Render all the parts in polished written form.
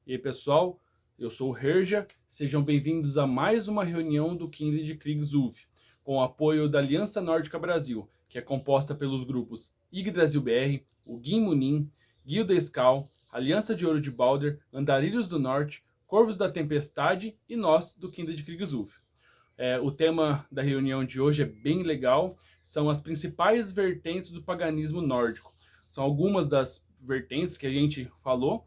E aí, pessoal, eu sou o Herja, sejam bem-vindos a mais uma reunião do Kindred Kriegswolf, com o apoio da Aliança Nórdica Brasil, que é composta pelos grupos Yggdrasil BR, o Gin Munin, Guilda Skal, Aliança de Ouro de Balder, Andarilhos do Norte, Corvos da Tempestade e nós do Kindred Kriegswolf. O tema da reunião de hoje é bem legal, são as principais vertentes do paganismo nórdico. São algumas das vertentes que a gente falou.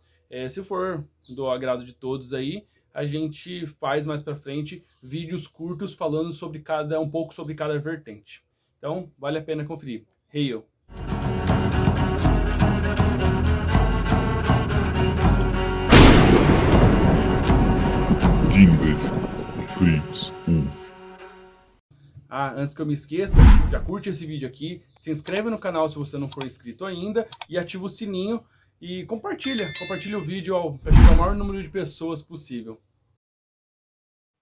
Se for do agrado de todos aí, a gente faz mais para frente vídeos curtos falando sobre um pouco sobre cada vertente. Então, vale a pena conferir. Hail! Kindred Kriegswolf. Antes que eu me esqueça, já curte esse vídeo aqui, se inscreve no canal se você não for inscrito ainda e ativa o sininho e compartilha o vídeo para chegar ao maior número de pessoas possível.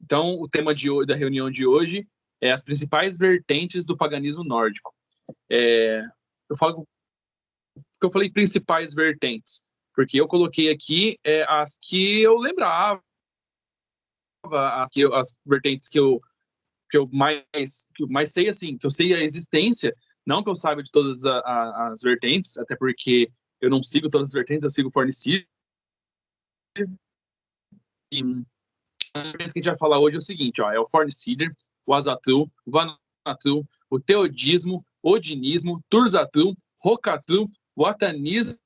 Então, o tema da reunião de hoje é as principais vertentes do paganismo nórdico. Eu falei principais vertentes, porque eu coloquei aqui as que eu lembrava, as vertentes que eu mais sei, assim, que eu sei a existência, não que eu saiba de todas as vertentes, até porque eu não sigo todas as vertentes, eu sigo o Fornicídio. E a vertente que a gente vai falar hoje é o seguinte, é o Fornicídio, o Azatru, o Vanatru, o Teodismo, o Odinismo, Turzatru, Rokatru, o Atanismo,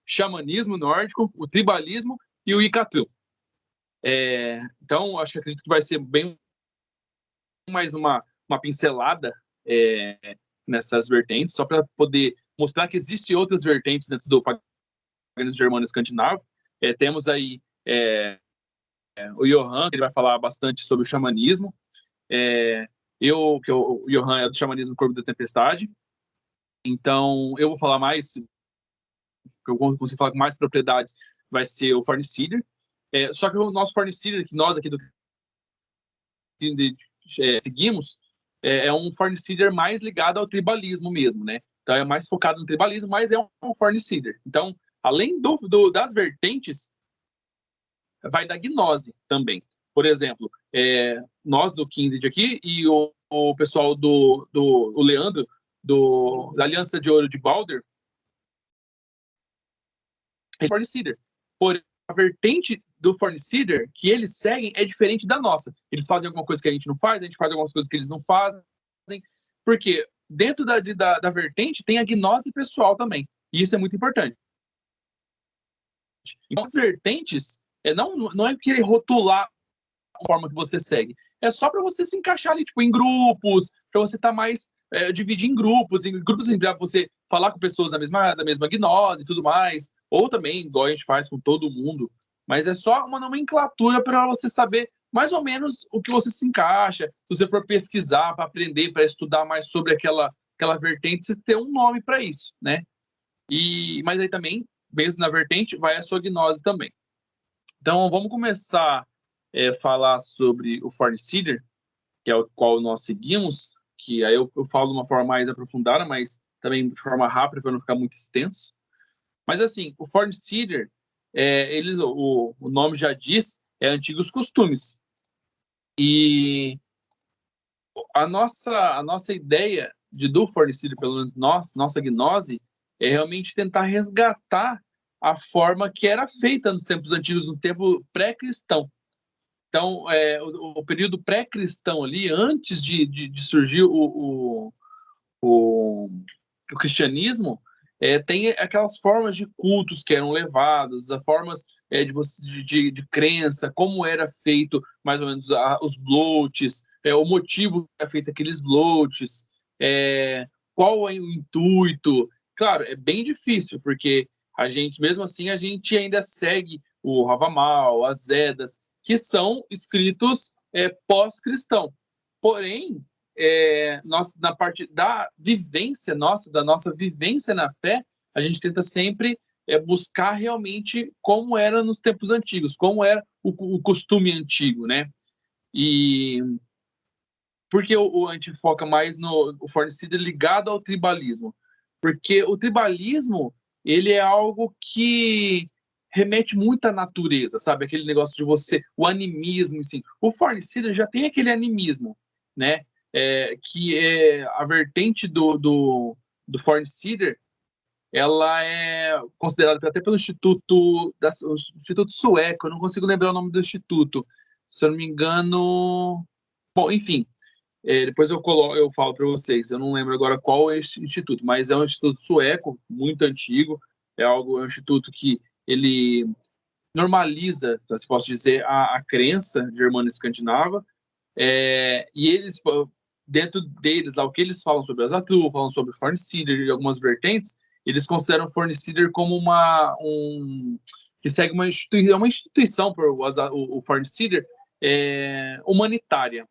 Xamanismo nórdico, o Tribalismo e o Ikatru. Então, acredito que vai ser bem mais uma pincelada nessas vertentes, só para poder mostrar que existem outras vertentes dentro do paganismo germano-escandinavo. Temos aí o Johan, que ele vai falar bastante sobre o xamanismo. O Johan é do xamanismo do Corvo da Tempestade. Então, eu vou falar mais, eu consigo falar com mais propriedades, vai ser o Fornicídio. Só que o nosso Fornicídio, que nós aqui do seguimos, é um Fornicídio mais ligado ao tribalismo mesmo, né? Então é mais focado no tribalismo, mas é um Fornicídio. Então, além das vertentes, vai da gnose também. Por exemplo, nós do Kindred aqui e o pessoal o Leandro, da Aliança de Ouro de Balder, é Fornicídio. Porém, a vertente do Fornicídio que eles seguem é diferente da nossa. Eles fazem alguma coisa que a gente não faz, a gente faz algumas coisas que eles não fazem, porque dentro da vertente tem a gnose pessoal também, e isso é muito importante. Então, as vertentes não é querer rotular a forma que você segue, é só para você se encaixar ali, tipo, em grupos, para você estar mais dividir em grupos para você falar com pessoas da mesma gnose e tudo mais, ou também, igual a gente faz com todo mundo, mas é só uma nomenclatura para você saber mais ou menos o que você se encaixa. Se você for pesquisar, para aprender, para estudar mais sobre aquela vertente, você tem um nome para isso, né? Mas aí também, mesmo na vertente, vai a sua gnose também. Então, vamos começar a falar sobre o Fornicídio, que é o qual nós seguimos, que aí eu falo de uma forma mais aprofundada, mas também de forma rápida, para não ficar muito extenso. Mas, assim, o Fornicídio, o nome já diz, é antigos costumes. E a nossa ideia do Fornicídio, pelo menos nossa gnose, é realmente tentar resgatar a forma que era feita nos tempos antigos, no tempo pré-cristão. Então, o período pré-cristão ali, antes de surgir o cristianismo, tem aquelas formas de cultos que eram levadas, as formas de crença, como era feito mais ou menos os bloats, o motivo que era feito aqueles bloats, qual é o intuito. Claro, é bem difícil, porque mesmo assim, a gente ainda segue o Havamal, as Eddas, que são escritos pós-cristão. Porém, na parte da vivência da nossa vivência na fé, a gente tenta sempre buscar realmente como era nos tempos antigos, como era o costume antigo, né? E porque a gente foca mais no Fornicídio ligado ao tribalismo? Porque o tribalismo, ele é algo que remete muito à natureza, sabe? Aquele negócio de você, o animismo, assim. O Fornicida já tem aquele animismo, né? Que é a vertente do Fornicida, ela é considerada até pelo Instituto Sueco, eu não consigo lembrar o nome do instituto, se eu não me engano. Bom, enfim, depois eu falo para vocês, eu não lembro agora qual é esse instituto, mas é um instituto sueco, muito antigo, é um instituto que ele normaliza, se posso dizer, a crença germano-escandinava, e eles, dentro deles, lá, o que eles falam sobre Azatru, falam sobre Fornicida e algumas vertentes, eles consideram Fornicida como que segue uma instituição por o Fornicida humanitária,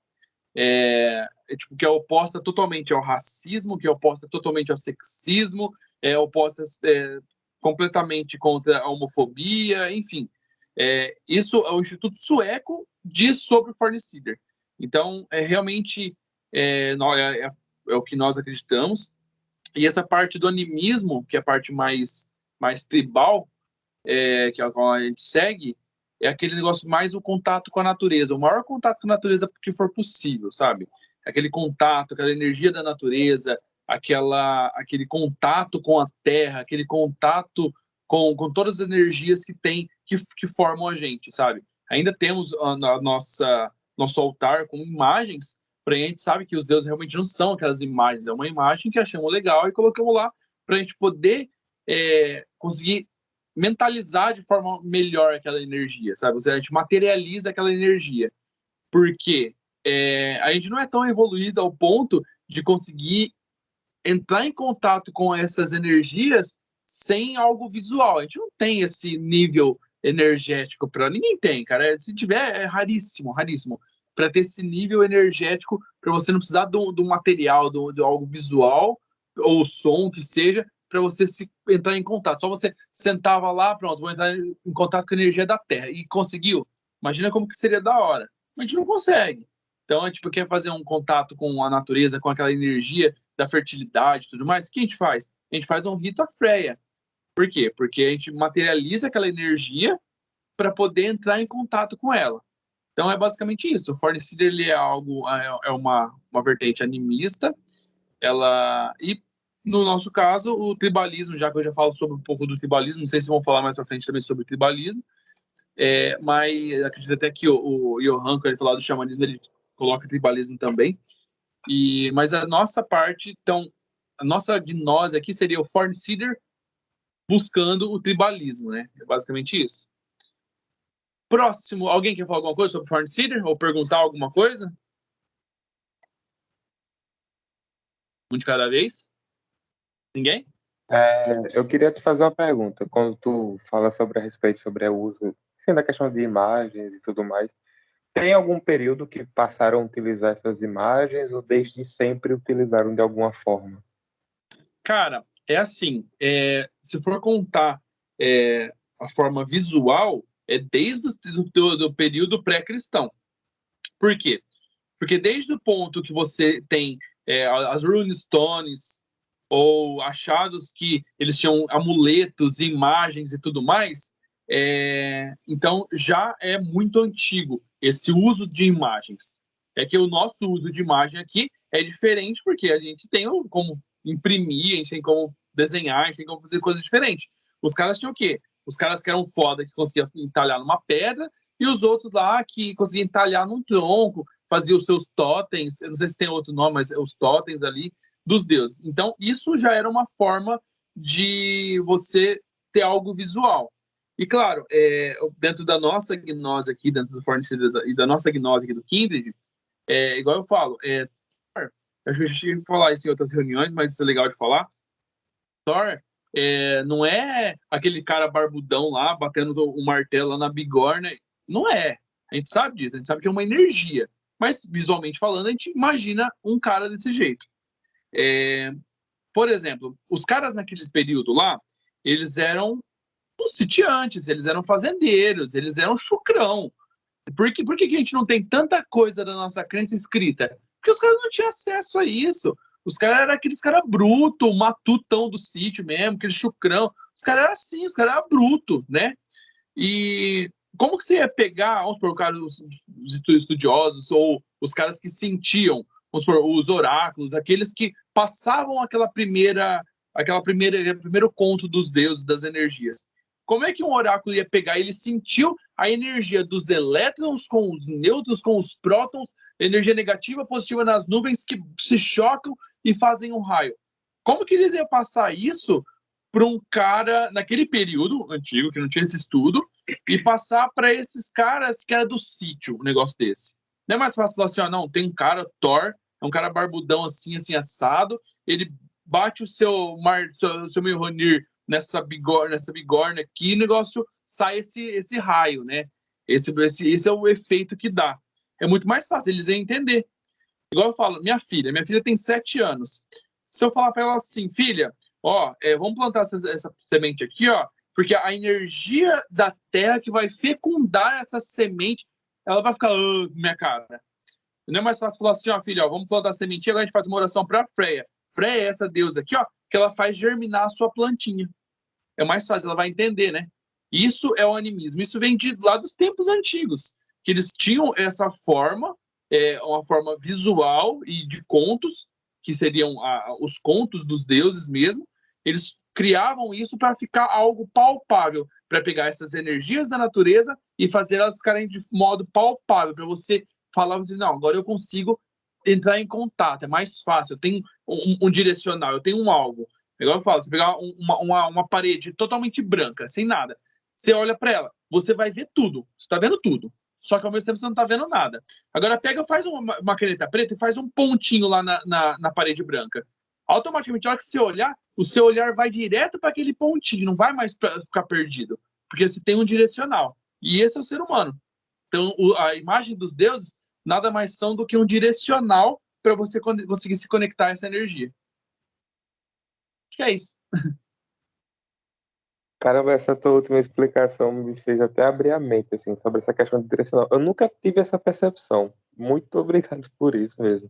tipo, que é oposta totalmente ao racismo, que é oposta totalmente ao sexismo, oposta completamente contra a homofobia, enfim. Isso é o Instituto Sueco diz sobre o Fornicida. Então, realmente é o que nós acreditamos. E essa parte do animismo, que é a parte mais tribal, que é a qual a gente segue, é aquele negócio mais o contato com a natureza, o maior contato com a natureza que for possível, sabe? Aquele contato, aquela energia da natureza, aquele contato com a terra, aquele contato com todas as energias que formam a gente, sabe? Ainda temos nosso altar com imagens, para a gente sabe que os deuses realmente não são aquelas imagens, é uma imagem que achamos legal e colocamos lá para a gente poder conseguir mentalizar de forma melhor aquela energia, sabe? A gente materializa aquela energia. Porque a gente não é tão evoluído ao ponto de conseguir entrar em contato com essas energias sem algo visual. A gente não tem esse nível energético para ninguém tem, cara. Se tiver, é raríssimo, raríssimo. Para ter esse nível energético, para você não precisar do material, de algo visual ou som que seja, para você entrar em contato. Só você sentava lá, pronto, vou entrar em contato com a energia da Terra. E conseguiu. Imagina como que seria da hora. A gente não consegue. Então, a gente quer fazer um contato com a natureza, com aquela energia da fertilidade e tudo mais. O que a gente faz? A gente faz um rito à Freia. Por quê? Porque a gente materializa aquela energia para poder entrar em contato com ela. Então, é basicamente isso. O Fornicida, ele é uma vertente animista, e no nosso caso, o tribalismo, já que eu já falo sobre um pouco do tribalismo, não sei se vão falar mais para frente também sobre o tribalismo, mas acredito até que o Johan, quando ele falar do xamanismo, ele coloca tribalismo também. Mas a nossa parte, então, a nossa gnose aqui seria o Fornicida buscando o tribalismo, né? É basicamente isso. Próximo, alguém quer falar alguma coisa sobre Fornicida ou perguntar alguma coisa? Um de cada vez? Ninguém? Eu queria te fazer uma pergunta. Quando tu fala sobre a respeito sobre o uso, assim, da questão de imagens e tudo mais, tem algum período que passaram a utilizar essas imagens ou desde sempre utilizaram de alguma forma? Cara, é assim, se for contar a forma visual, é desde do período pré-cristão. Por quê? Porque desde o ponto que você tem as Rune Stones, ou achados que eles tinham amuletos, imagens e tudo mais, então já é muito antigo esse uso de imagens. É que o nosso uso de imagem aqui é diferente porque a gente tem como imprimir, a gente tem como desenhar, a gente tem como fazer coisas diferentes. Os caras tinham o quê? Os caras que eram foda, que conseguiam entalhar numa pedra, e os outros lá que conseguiam entalhar num tronco, faziam os seus totens, eu não sei se tem outro nome, mas os totens ali, dos deuses. Então, isso já era uma forma de você ter algo visual. E, claro, dentro da nossa gnose aqui, dentro do Fornicida e da nossa gnose aqui do Kindred, igual eu falo, acho que eu já tive que falar isso em outras reuniões, mas isso é legal de falar. Thor não é aquele cara barbudão lá, batendo um martelo lá na bigorna. Não é. A gente sabe disso, a gente sabe que é uma energia. Mas, visualmente falando, a gente imagina um cara desse jeito. Por exemplo, os caras naqueles períodos lá, eles eram os sitiantes, eles eram fazendeiros, eles eram chucrão. Por que a gente não tem tanta coisa da nossa crença escrita? Porque os caras não tinham acesso a isso. Os caras eram aqueles caras brutos, matutão do sítio mesmo, aquele chucrão. Os caras eram assim, os caras eram brutos, né? E como que você ia pegar, vamos supor, os estudiosos ou os caras que sentiam, vamos supor, os oráculos, aqueles que passavam primeiro conto dos deuses, das energias. Como é que um oráculo ia pegar? Ele sentiu a energia dos elétrons com os nêutrons, com os prótons, energia negativa, positiva nas nuvens que se chocam e fazem um raio. Como que eles iam passar isso para um cara, naquele período antigo, que não tinha esse estudo, e passar para esses caras que era do sítio, um negócio desse? Não é mais fácil falar assim, não, tem um cara, Thor, é um cara barbudão assim, assado, ele bate o seu Mjolnir nessa bigorna aqui, o negócio sai esse raio, né? Esse é o efeito que dá. É muito mais fácil, eles iam entender. Igual eu falo, minha filha tem 7 anos. Se eu falar para ela assim, filha, vamos plantar essa semente aqui, porque a energia da terra que vai fecundar essa semente, ela vai ficar minha cara. Não é mais fácil falar assim, filha, vamos plantar a sementinha, agora a gente faz uma oração para Freya. Freya é essa deusa aqui, que ela faz germinar a sua plantinha. É mais fácil, ela vai entender, né? Isso é o animismo. Isso vem lá dos tempos antigos, que eles tinham essa forma, uma forma visual e de contos, que seriam os contos dos deuses mesmo. Eles criavam isso para ficar algo palpável, para pegar essas energias da natureza e fazer elas ficarem de modo palpável, para você falar assim, não, agora eu consigo entrar em contato, é mais fácil, eu tenho um direcional, eu tenho um alvo. Igual eu falo, você pegar uma parede totalmente branca, sem nada, você olha para ela, você vai ver tudo, você está vendo tudo, só que ao mesmo tempo você não está vendo nada. Agora pega, faz uma caneta preta e faz um pontinho lá na parede branca. Automaticamente, na hora que você olhar, o seu olhar vai direto para aquele pontinho, não vai mais ficar perdido, porque você tem um direcional. E esse é o ser humano. Então, a imagem dos deuses nada mais são do que um direcional para você conseguir se conectar a essa energia. Acho que é isso. Caramba, essa tua última explicação me fez até abrir a mente, assim, sobre essa questão de direcional. Eu nunca tive essa percepção. Muito obrigado por isso mesmo.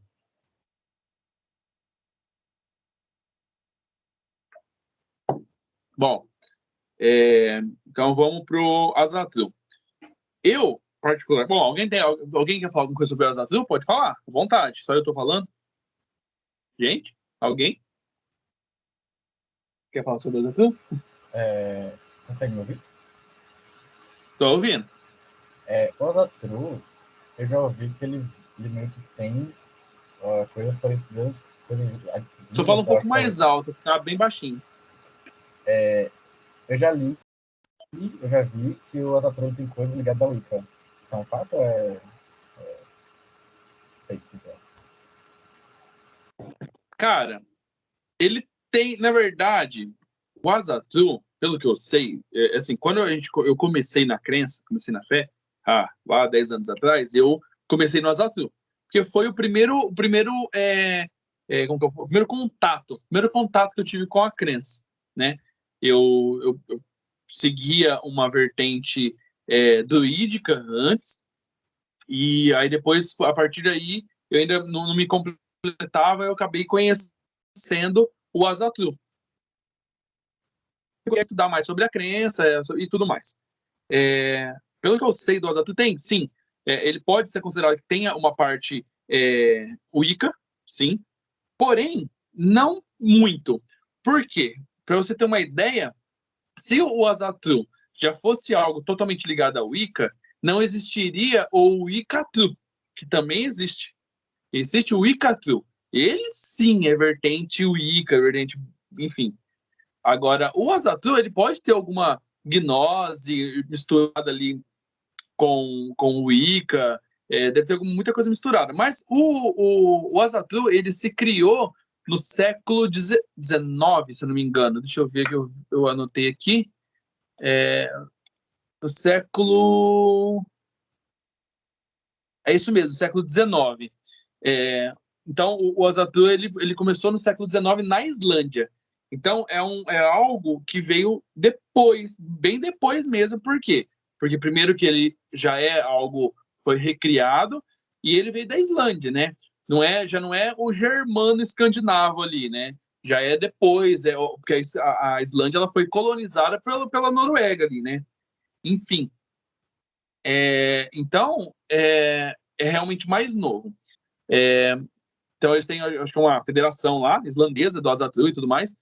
Bom, então vamos pro Azatru. Eu, particular... Bom, alguém quer falar alguma coisa sobre o Azatru? Pode falar, à vontade. Só eu tô falando. Gente, alguém quer falar sobre o Azatru? Consegue me ouvir? Tô ouvindo. O Azatru, eu já ouvi que ele meio que tem coisas parecidas. Só fala um pouco mais alto, tá bem baixinho. Eu já li e eu já vi que o Azatru tem coisas ligadas ao Wicca. Isso é um fato ou é fake? Cara, ele tem, na verdade, o Azatru, pelo que eu sei, assim, quando eu comecei na crença, comecei na fé, lá 10 anos atrás, eu comecei no Azatru, porque foi o primeiro contato que eu tive com a crença, né? Eu seguia uma vertente druídica antes, e aí depois, a partir daí, eu ainda não me completava, eu acabei conhecendo o Azatru. Eu queria estudar mais sobre a crença e tudo mais. Pelo que eu sei do Azatru, sim, ele pode ser considerado que tenha uma parte Wicca, sim, porém, não muito. Por quê? Para você ter uma ideia, se o Azatru já fosse algo totalmente ligado ao Wicca, não existiria o Wiccatru, que também existe. Existe o Wiccatru. Ele sim é vertente Wicca, vertente, enfim. Agora, o Azatru, ele pode ter alguma gnose misturada ali com o Wicca, deve ter muita coisa misturada. Mas o Azatru, ele se criou no século XIX, se eu não me engano. Deixa eu ver que eu anotei aqui. No século... É isso mesmo, século XIX. Então, o Azatru, ele começou no século XIX na Islândia. Então, é algo que veio depois, bem depois mesmo. Por quê? Porque primeiro que ele já é algo, foi recriado, e ele veio da Islândia, né? Já não é o germano escandinavo ali, né? Já é depois, porque a Islândia ela foi colonizada pela Noruega ali, né? enfim. Então, é realmente mais novo. Então, eles têm, acho que uma federação lá, islandesa, do Azatru e tudo mais.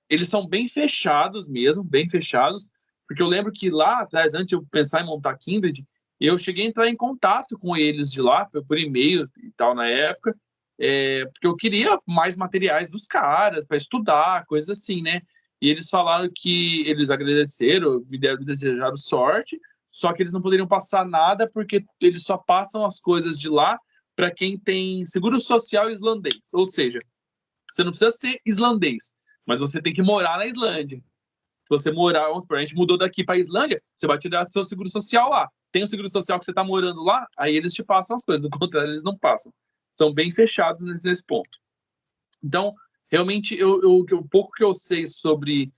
Eles são bem fechados mesmo, bem fechados, porque eu lembro que lá atrás, antes de eu pensar em montar a Kindred, eu cheguei a entrar em contato com eles de lá, por e-mail e tal, na época, porque eu queria mais materiais dos caras, para estudar, coisas assim, né? E eles falaram que eles agradeceram, me desejaram sorte, só que eles não poderiam passar nada, porque eles só passam as coisas de lá para quem tem seguro social islandês. Ou seja, você não precisa ser islandês, mas você tem que morar na Islândia. Se você morar, a gente mudou daqui para a Islândia, você vai tirar seu seguro social lá. Tem o seguro social que você está morando lá, aí eles te passam as coisas. Do contrário, eles não passam. São bem fechados nesse ponto. Então, realmente, o pouco que eu sei sobre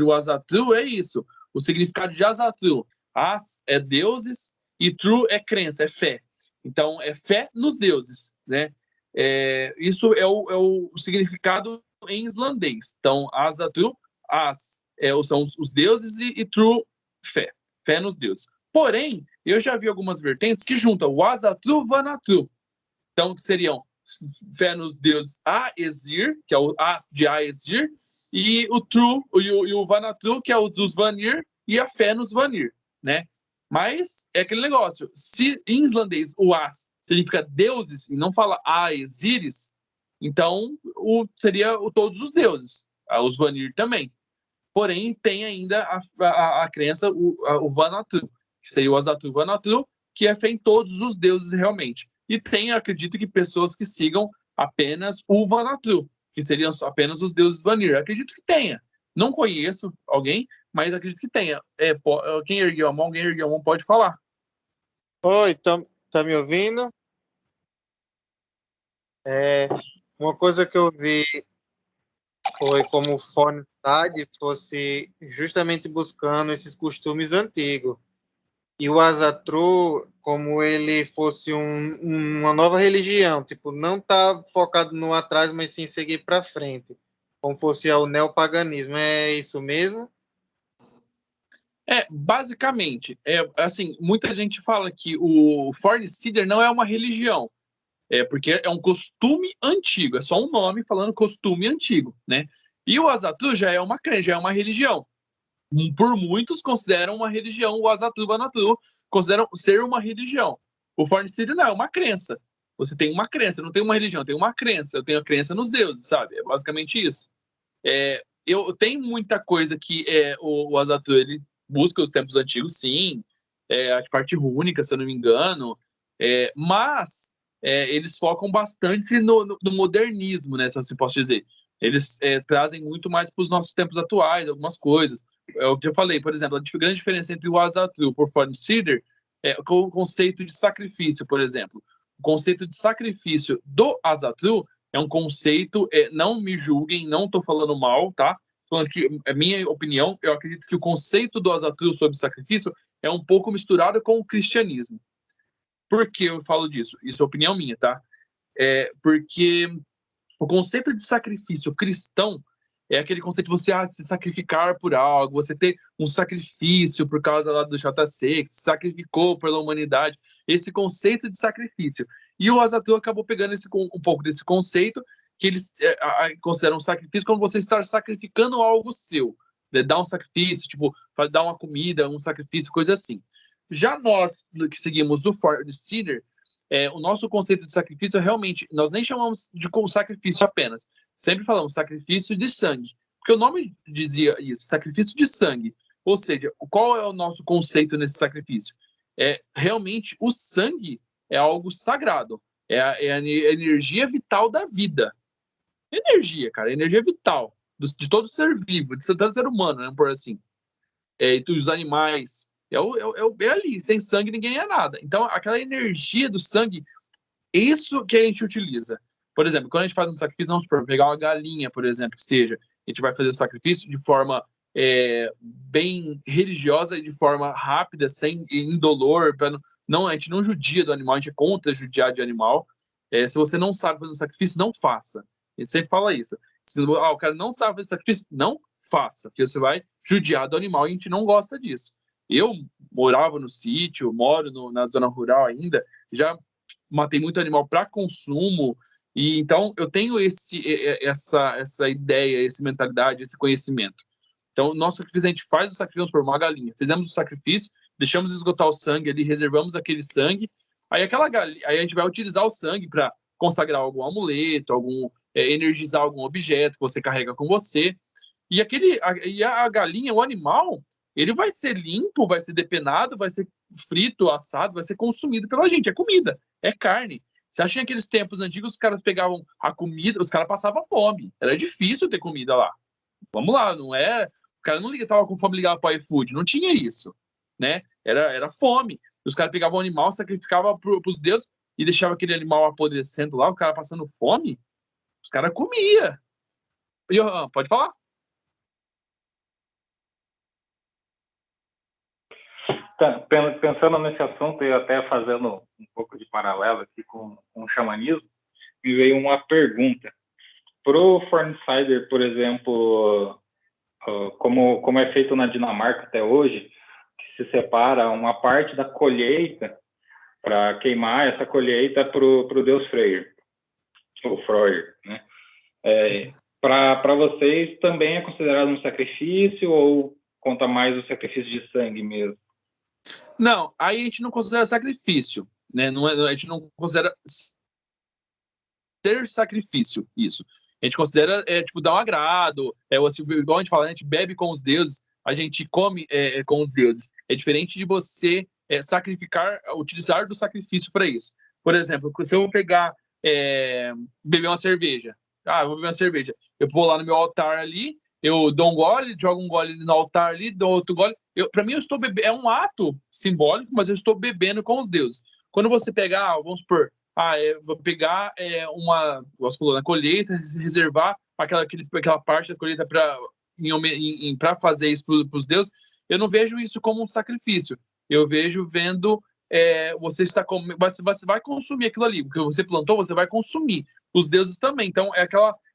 o Azatru é isso. O significado de Azatru. As é deuses e Tru é crença, é fé. Então, é fé nos deuses, né? Isso é o significado em islandês. Então, Azatru, são os deuses e Tru, fé. Fé nos deuses. Porém, eu já vi algumas vertentes que juntam o Azatru Vanatru. Então, que seriam fé nos deuses Aesir, que é o As de Aesir, e o Tru, e o Vanatru, que é o dos Vanir, e a fé nos Vanir, né? Mas é aquele negócio, se em islandês o As significa deuses e não fala Aesiris, então seria todos os deuses, os Vanir também. Porém, tem ainda a crença, o Vanatru, que seria o Azatru Vanatru, que é fé em todos os deuses realmente. E tem, acredito que, pessoas que sigam apenas o Vanatru, que seriam apenas os deuses Vanir. Acredito que tenha. Não conheço alguém, mas acredito que tenha. Quem ergueu a mão, alguém ergueu a mão, pode falar. Oi, tá me ouvindo? Uma coisa que eu vi foi como o Fornstad fosse justamente buscando esses costumes antigos. E o Azatru, como ele fosse uma nova religião, tipo, não tá focado no atrás, mas sim seguir para frente, como fosse o neopaganismo. É isso mesmo? Basicamente, assim, muita gente fala que o Forncidar não é uma religião, porque é um costume antigo, é só um nome falando costume antigo, né? E o Azatru já é uma crença, já é uma religião. Por muitos consideram uma religião, o Azatru Vanatru consideram ser uma religião. O Forncidar não, é uma crença. Você tem uma crença, não tem uma religião, tem uma crença. Eu tenho a crença nos deuses, sabe? É basicamente isso. Eu tenho muita coisa que o Azatru, ele busca os tempos antigos, sim, a parte rúnica, se eu não me engano, mas eles focam bastante no modernismo, né, se eu posso dizer. Eles trazem muito mais para os nossos tempos atuais, algumas coisas. É o que eu falei, por exemplo, a grande diferença entre o Azatru por Forncidar com o conceito de sacrifício, por exemplo. O conceito de sacrifício do Azatru é um conceito, não me julguem, não estou falando mal, tá? Falando que é minha opinião, eu acredito que o conceito do Azatru sobre sacrifício é um pouco misturado com o cristianismo. Por que eu falo disso? Isso é opinião minha, tá? Porque o conceito de sacrifício cristão é aquele conceito de você se sacrificar por algo, você ter um sacrifício por causa lá do JC, que se sacrificou pela humanidade, esse conceito de sacrifício. E o Azatru acabou pegando um pouco desse conceito, que eles consideram um sacrifício como você estar sacrificando algo seu, né? Dar um sacrifício, tipo, dar uma comida, um sacrifício, coisa assim. Já nós, que seguimos o Forncidar, o nosso conceito de sacrifício realmente, nós nem chamamos de sacrifício apenas, sempre falamos sacrifício de sangue, porque o nome dizia isso, sacrifício de sangue. Ou seja, qual é o nosso conceito nesse sacrifício? Realmente, o sangue é algo sagrado, é a energia vital da vida. Energia, cara, energia vital de todo ser vivo, de todo ser humano, né, por assim. E os animais, é ali, sem sangue ninguém é nada. Então, aquela energia do sangue, isso que a gente utiliza. Por exemplo, quando a gente faz um sacrifício, vamos pegar uma galinha, por exemplo, que seja, a gente vai fazer o sacrifício de forma bem religiosa e de forma rápida, sem indolor, a gente não judia do animal, a gente é contra judiar de animal. Se você não sabe fazer um sacrifício, não faça. A gente sempre fala isso. Se o cara não sabe fazer sacrifício, não faça, porque você vai judiar do animal e a gente não gosta disso. Eu morava no sítio, moro na zona rural ainda, já matei muito animal para consumo, e então eu tenho essa ideia, essa mentalidade, esse conhecimento. Então, nosso sacrifício, a gente faz o sacrifício por uma galinha. Fizemos o sacrifício, deixamos esgotar o sangue ali, reservamos aquele sangue. Aí aquela galinha, aí a gente vai utilizar o sangue para consagrar algum amuleto, energizar algum objeto que você carrega com você. E a galinha, o animal, ele vai ser limpo, vai ser depenado, vai ser frito, assado, vai ser consumido pela gente. É comida, é carne. Você acha que naqueles tempos antigos os caras pegavam a comida, os caras passavam fome. Era difícil ter comida lá. Vamos lá, não é... O cara não tava com fome, ligava para o iFood, não tinha isso, né? Era fome. Os caras pegavam o animal, sacrificavam para os deuses e deixavam aquele animal apodrecendo lá, o cara passando fome, os caras comiam. Pode falar? Pensando nesse assunto e até fazendo um pouco de paralelo aqui com o xamanismo, me veio uma pergunta. Para o Fornsider, por exemplo, como é feito na Dinamarca até hoje, que se separa uma parte da colheita para queimar essa colheita para o deus Freyr, ou Freyr, né? Para vocês também é considerado um sacrifício ou conta mais o sacrifício de sangue mesmo? Não, aí a gente não considera sacrifício, né? Não a gente não considera ser sacrifício, isso. A gente considera, tipo, dar um agrado, assim, igual a gente fala, a gente bebe com os deuses, a gente come com os deuses. É diferente de você sacrificar, utilizar do sacrifício para isso. Por exemplo, se eu pegar, beber uma cerveja, eu vou beber uma cerveja, eu vou lá no meu altar ali, eu dou um gole, jogo um gole no altar ali, dou outro gole. Para mim, eu estou bebendo, é um ato simbólico, mas eu estou bebendo com os deuses. Quando você pegar, vamos supor, vou pegar você falou, na colheita, reservar aquela parte da colheita para fazer isso para os deuses, eu não vejo isso como um sacrifício. Eu vendo você vai consumir aquilo ali, porque você plantou, você vai consumir. Os deuses também. Então, é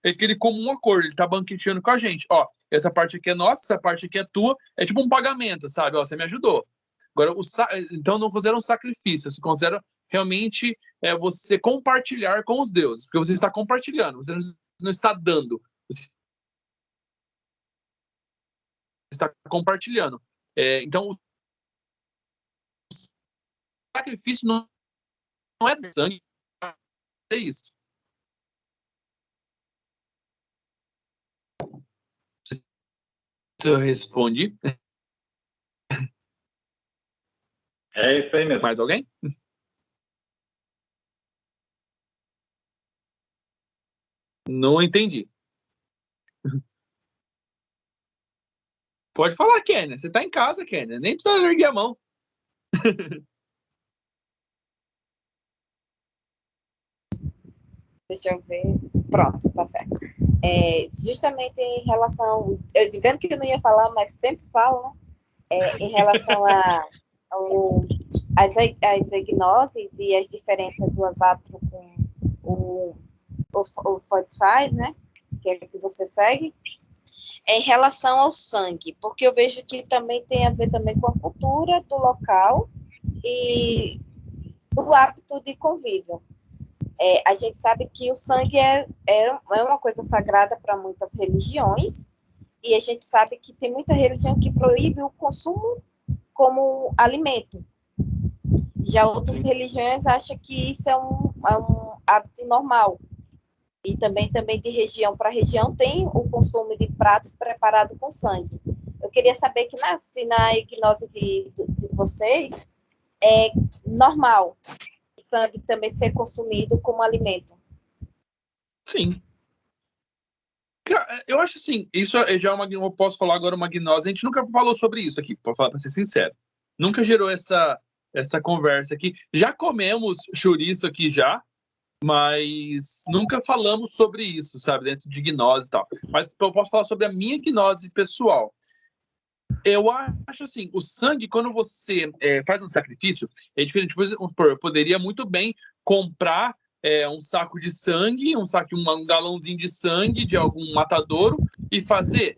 aquele comum acordo, ele está banqueteando com a gente. Ó, essa parte aqui é nossa, essa parte aqui é tua, é tipo um pagamento, sabe? Ó, você me ajudou. Agora, então não considera um sacrifício, se considera realmente você compartilhar com os deuses, porque você está compartilhando, você não está dando, você está compartilhando. Então, o sacrifício não é de sangue, é isso. Se eu respondi. É isso aí mesmo. Mais alguém? Não entendi. Pode falar, Kênia. Você tá em casa, Kênia. Nem precisa erguer a mão. Deixa eu ver. Pronto, tá certo. Justamente em relação... Eu dizendo que eu não ia falar, mas sempre falo, né? Em relação às egnoses e as diferenças do Asatru com o Fortify, né? Que é o que você segue. Em relação ao sangue, porque eu vejo que também tem a ver também com a cultura do local e do hábito de convívio. A gente sabe que o sangue é uma coisa sagrada para muitas religiões, e a gente sabe que tem muita religião que proíbe o consumo como alimento. Já outras religiões acham que isso é um hábito normal. E também de região para região tem o consumo de pratos preparados com sangue. Eu queria saber que se na gnose de vocês é normal o sangue também ser consumido como alimento. Sim. Eu acho assim, isso já eu posso falar agora uma gnose, a gente nunca falou sobre isso aqui, para ser sincero. Nunca gerou essa conversa aqui. Já comemos chouriço aqui já, mas nunca falamos sobre isso, sabe, dentro de gnose e tal. Mas eu posso falar sobre a minha gnose pessoal. Eu acho assim, o sangue, quando você faz um sacrifício, é diferente. Eu poderia muito bem comprar um saco de sangue, um galãozinho de sangue de algum matadouro e fazer.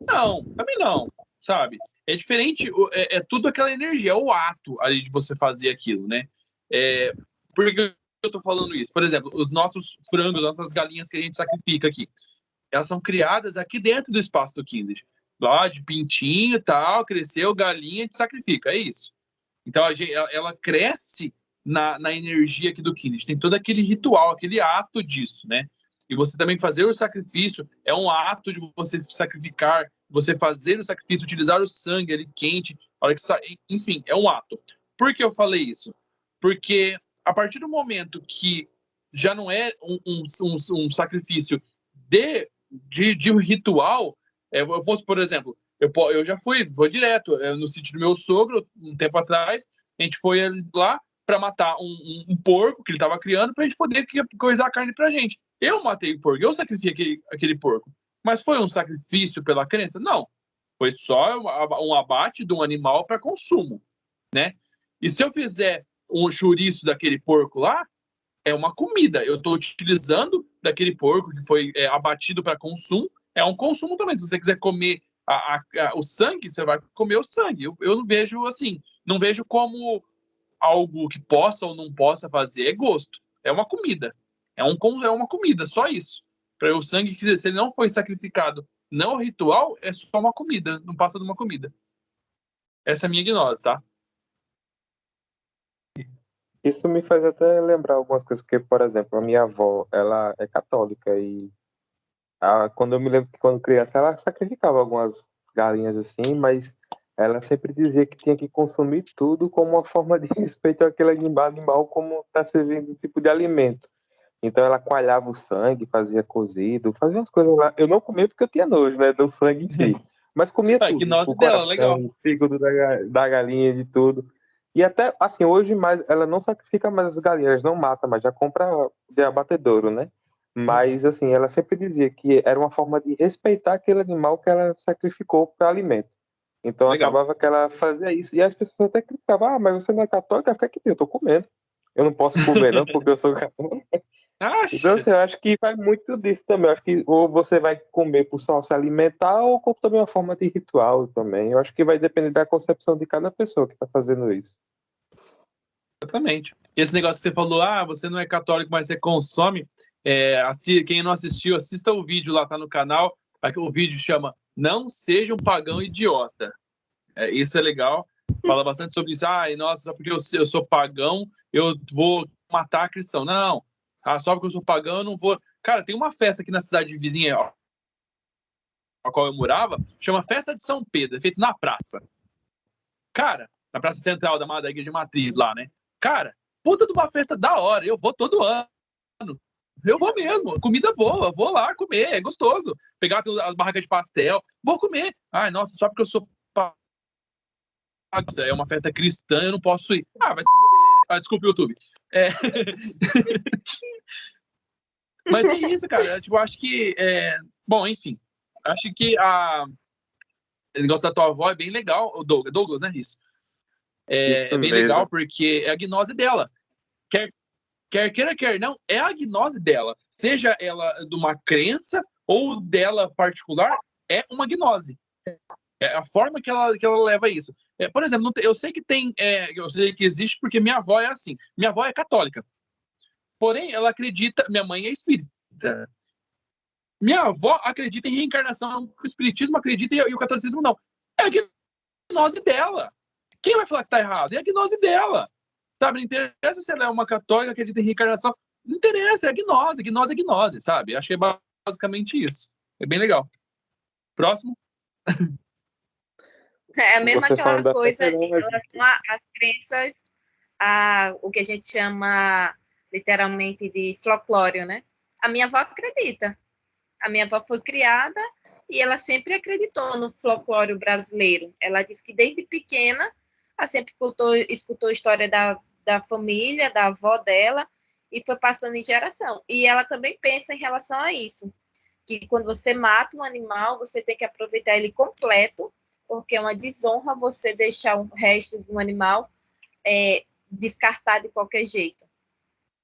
Não, também não, sabe? É diferente, é tudo aquela energia, é o ato ali de você fazer aquilo, né? Por que eu tô falando isso? Por exemplo, os nossos frangos, nossas galinhas que a gente sacrifica aqui, elas são criadas aqui dentro do espaço do Kindred. Lá de pintinho e tal, cresceu, galinha, a gente sacrifica, é isso. Então ela cresce na energia aqui do Kindred. Tem todo aquele ritual, aquele ato disso, né? E você também fazer o sacrifício é um ato de você sacrificar, você fazer o sacrifício, utilizar o sangue ali quente, a hora que enfim, é um ato. Por que eu falei isso? Porque a partir do momento que já não é um sacrifício de um ritual, eu posso, por exemplo, eu já vou direto no sítio do meu sogro, um tempo atrás, a gente foi lá para matar um porco que ele estava criando para a gente poder coisar a carne para a gente. Eu matei o porco, eu sacrifiquei aquele porco. Mas foi um sacrifício pela crença? Não. Foi só um abate de um animal para consumo, né? E se eu fizer um chouriço daquele porco lá, é uma comida. Eu estou utilizando daquele porco que foi abatido para consumo. É um consumo também. Se você quiser comer o sangue, você vai comer o sangue. Eu não vejo assim, não vejo como algo que possa ou não possa fazer. É gosto. É uma comida. É uma comida, só isso. Para o sangue, se ele não foi sacrificado, não ritual, é só uma comida. Não passa de uma comida. Essa é a minha gnose, tá? Isso me faz até lembrar algumas coisas, porque, por exemplo, a minha avó, ela é católica e quando eu me lembro que quando criança ela sacrificava algumas galinhas assim, mas ela sempre dizia que tinha que consumir tudo como uma forma de respeito àquele animal como está servindo um tipo de alimento. Então ela coalhava o sangue, fazia cozido, fazia umas coisas lá. Eu não comia porque eu tinha nojo, né, do sangue em si. Mas comia A tudo, gnose o dela, legal. coração, o fígado da galinha, de tudo. E até, assim, hoje mais, ela não sacrifica mais as galinhas, não mata, mas já compra de abatedouro, né? Mas, assim, ela sempre dizia que era uma forma de respeitar aquele animal que ela sacrificou para alimento. Então Legal. acabava que ela fazia isso. E as pessoas até criticavam, mas você não é católica? Fica aqui, eu tô comendo. Eu não posso comer, não, porque eu sou católico. Então, assim, eu acho que vai muito disso também. Eu acho que ou você vai comer por só se alimentar, ou como também uma forma de ritual também. Eu acho que vai depender da concepção de cada pessoa que está fazendo isso. Exatamente. Esse negócio que você falou, você não é católico, mas você consome. Quem não assistiu, assista o vídeo lá, tá no canal. O vídeo chama Não Seja um Pagão Idiota. Isso é legal. Fala bastante sobre isso. Nossa, só porque eu sou pagão, eu vou matar cristão. Não. Só porque eu sou pagão, eu não vou. Cara, tem uma festa aqui na cidade vizinha, a qual eu morava, chama Festa de São Pedro, é feito na praça. Cara, na praça central da Igreja Matriz lá, né? Cara, puta de uma festa da hora, eu vou todo ano. Eu vou mesmo, comida boa, vou lá comer, é gostoso. Pegar as barracas de pastel, vou comer. Nossa, só porque eu sou pagão, é uma festa cristã, eu não posso ir. Vai se fuder. Desculpa o YouTube. Mas é isso, cara. Eu acho que. Bom, enfim. Acho que o negócio da tua avó é bem legal. O Douglas, né? Isso. É bem legal porque é a gnose dela. Quer queira, quer não, é a gnose dela. Seja ela de uma crença ou dela particular, é uma gnose. É a forma que ela leva isso. Por exemplo, eu sei que eu sei que existe porque minha avó é assim. Minha avó é católica. Porém, ela acredita. Minha mãe é espírita. Minha avó acredita em reencarnação. O espiritismo acredita e o catolicismo não. É a gnose dela. Quem vai falar que tá errado? É a gnose dela. Sabe, não interessa se ela é uma católica que acredita em reencarnação. Não interessa, é a gnose. Gnose é gnose, sabe? Achei basicamente isso. É bem legal. Próximo. É mesmo aquela coisa em mas... relação às crenças, o que a gente chama literalmente de folclore, né? A minha avó acredita. A minha avó foi criada e ela sempre acreditou no folclore brasileiro. Ela disse que desde pequena ela sempre escutou a história da família, da avó dela, e foi passando em geração. E ela também pensa em relação a isso, que quando você mata um animal, você tem que aproveitar ele completo, porque é uma desonra você deixar o resto de um animal descartar de qualquer jeito.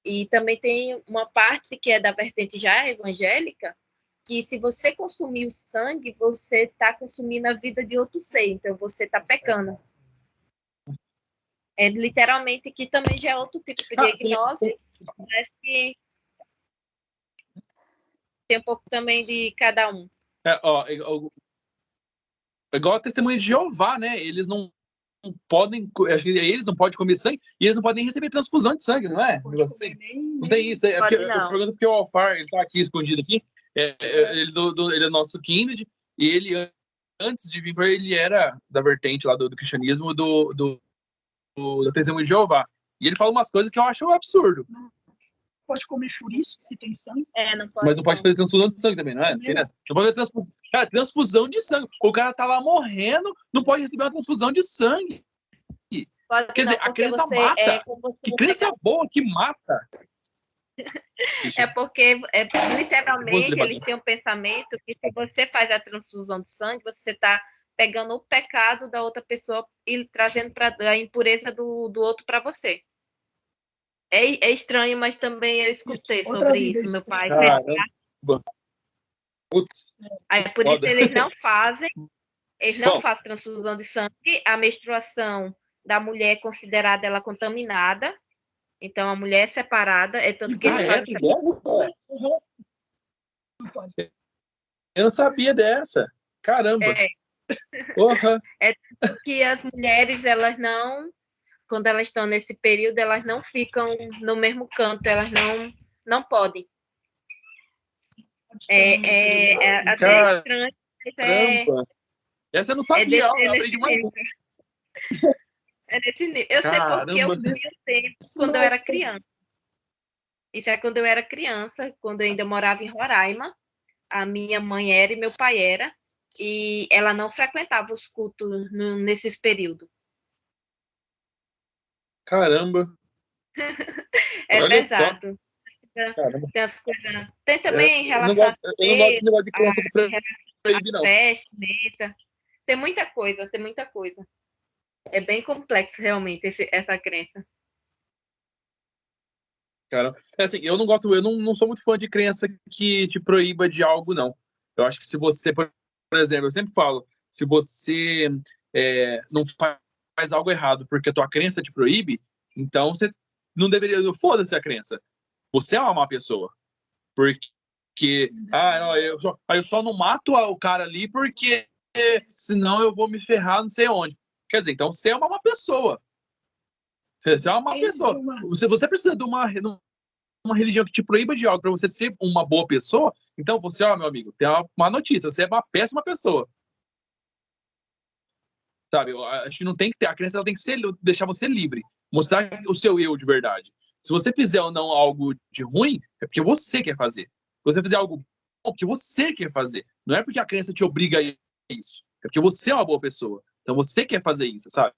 E também tem uma parte que é da vertente já evangélica, que se você consumir o sangue, você está consumindo a vida de outro ser, então você está pecando. É literalmente que também já é outro tipo de gnose, mas que tem um pouco também de cada um. Igual a testemunha de Jeová, né? Eles não podem, acho que eles não podem comer sangue e eles não podem nem receber transfusão de sangue, não é? Não tem isso. Eu pergunto porque o Alfar, ele tá aqui escondido aqui. Ele é nosso Kindred e ele, antes de vir para ele era da vertente lá do cristianismo da testemunha de Jeová. E ele fala umas coisas que eu acho um absurdo. Pode comer chouriço se tem sangue. Não pode. Mas não pode fazer transfusão de sangue também, não é? Não pode fazer transfusão de sangue. O cara tá lá morrendo, não pode receber uma transfusão de sangue. Pode Quer dizer, a crença mata. Que crença boa que mata. É porque, literalmente, eles têm um pensamento que se você faz a transfusão de sangue, você está pegando o pecado da outra pessoa e trazendo a impureza do outro para você. É estranho, mas também eu escutei sobre isso, meu pai. Aí, por isso eles não fazem transfusão de sangue. A menstruação da mulher é considerada ela contaminada. Então, a mulher é separada. É tanto que eles fazem Eu não sabia dessa. Caramba. É tanto que as mulheres, elas não... Quando elas estão nesse período, elas não ficam no mesmo canto. Elas não podem. Até estranho. Essa eu não sabia. Eu aprendi mais. É desse nível. Eu sei porque eu vi o tempo quando eu era criança. Isso é quando eu era criança, quando eu ainda morava em Roraima. A minha mãe era e meu pai era. E ela não frequentava os cultos nesses períodos. Caramba. Olha pesado. Tem as coisas. Tem também em relação eu não gosto desse negócio de criança proibir, não. Vestimenta. Tem muita coisa. É bem complexo, realmente, essa crença. Cara, assim, eu não sou muito fã de crença que te proíba de algo, não. Eu acho que se você, por exemplo, eu sempre falo, se você não faz algo errado porque a tua crença te proíbe, então você não deveria, foda-se a crença. Você é uma má pessoa. Porque, eu só não mato o cara ali porque senão eu vou me ferrar não sei onde. Quer dizer, então você é uma má pessoa. Você é uma má pessoa. Você precisa de uma religião que te proíba de algo para você ser uma boa pessoa. Então você, meu amigo, tem uma notícia. Você é uma péssima pessoa. Sabe? Eu acho que não tem que ter. A crença ela tem que deixar você livre. Mostrar o seu eu de verdade. Se você fizer ou não algo de ruim, é porque você quer fazer. Se você fizer algo bom, é porque você quer fazer. Não é porque a crença te obriga a isso. É porque você é uma boa pessoa. Então você quer fazer isso, sabe?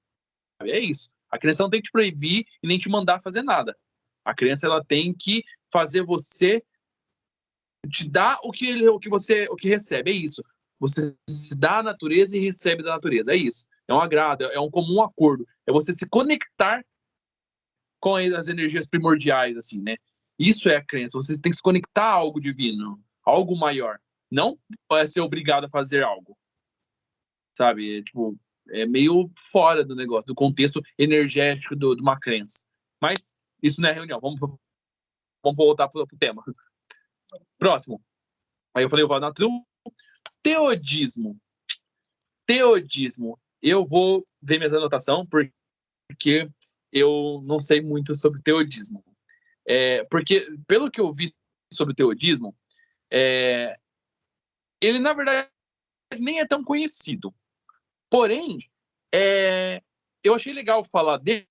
É isso. A crença não tem que te proibir e nem te mandar fazer nada. A crença ela tem que fazer você te dar o que recebe. É isso. Você se dá à natureza e recebe da natureza. É isso. É um agrado, é um comum acordo. É você se conectar com as energias primordiais, assim, né? Isso é a crença. Você tem que se conectar a algo divino, algo maior. Não ser obrigado a fazer algo. Sabe? É meio fora do negócio, do contexto energético de uma crença. Mas isso não é reunião. Vamos voltar pro tema. Próximo. Aí eu falei o Vanatru. Teodismo. Eu vou ver minha anotação porque eu não sei muito sobre teodismo. Porque, pelo que eu vi sobre o teodismo, ele, na verdade, nem é tão conhecido. Porém, eu achei legal falar dele,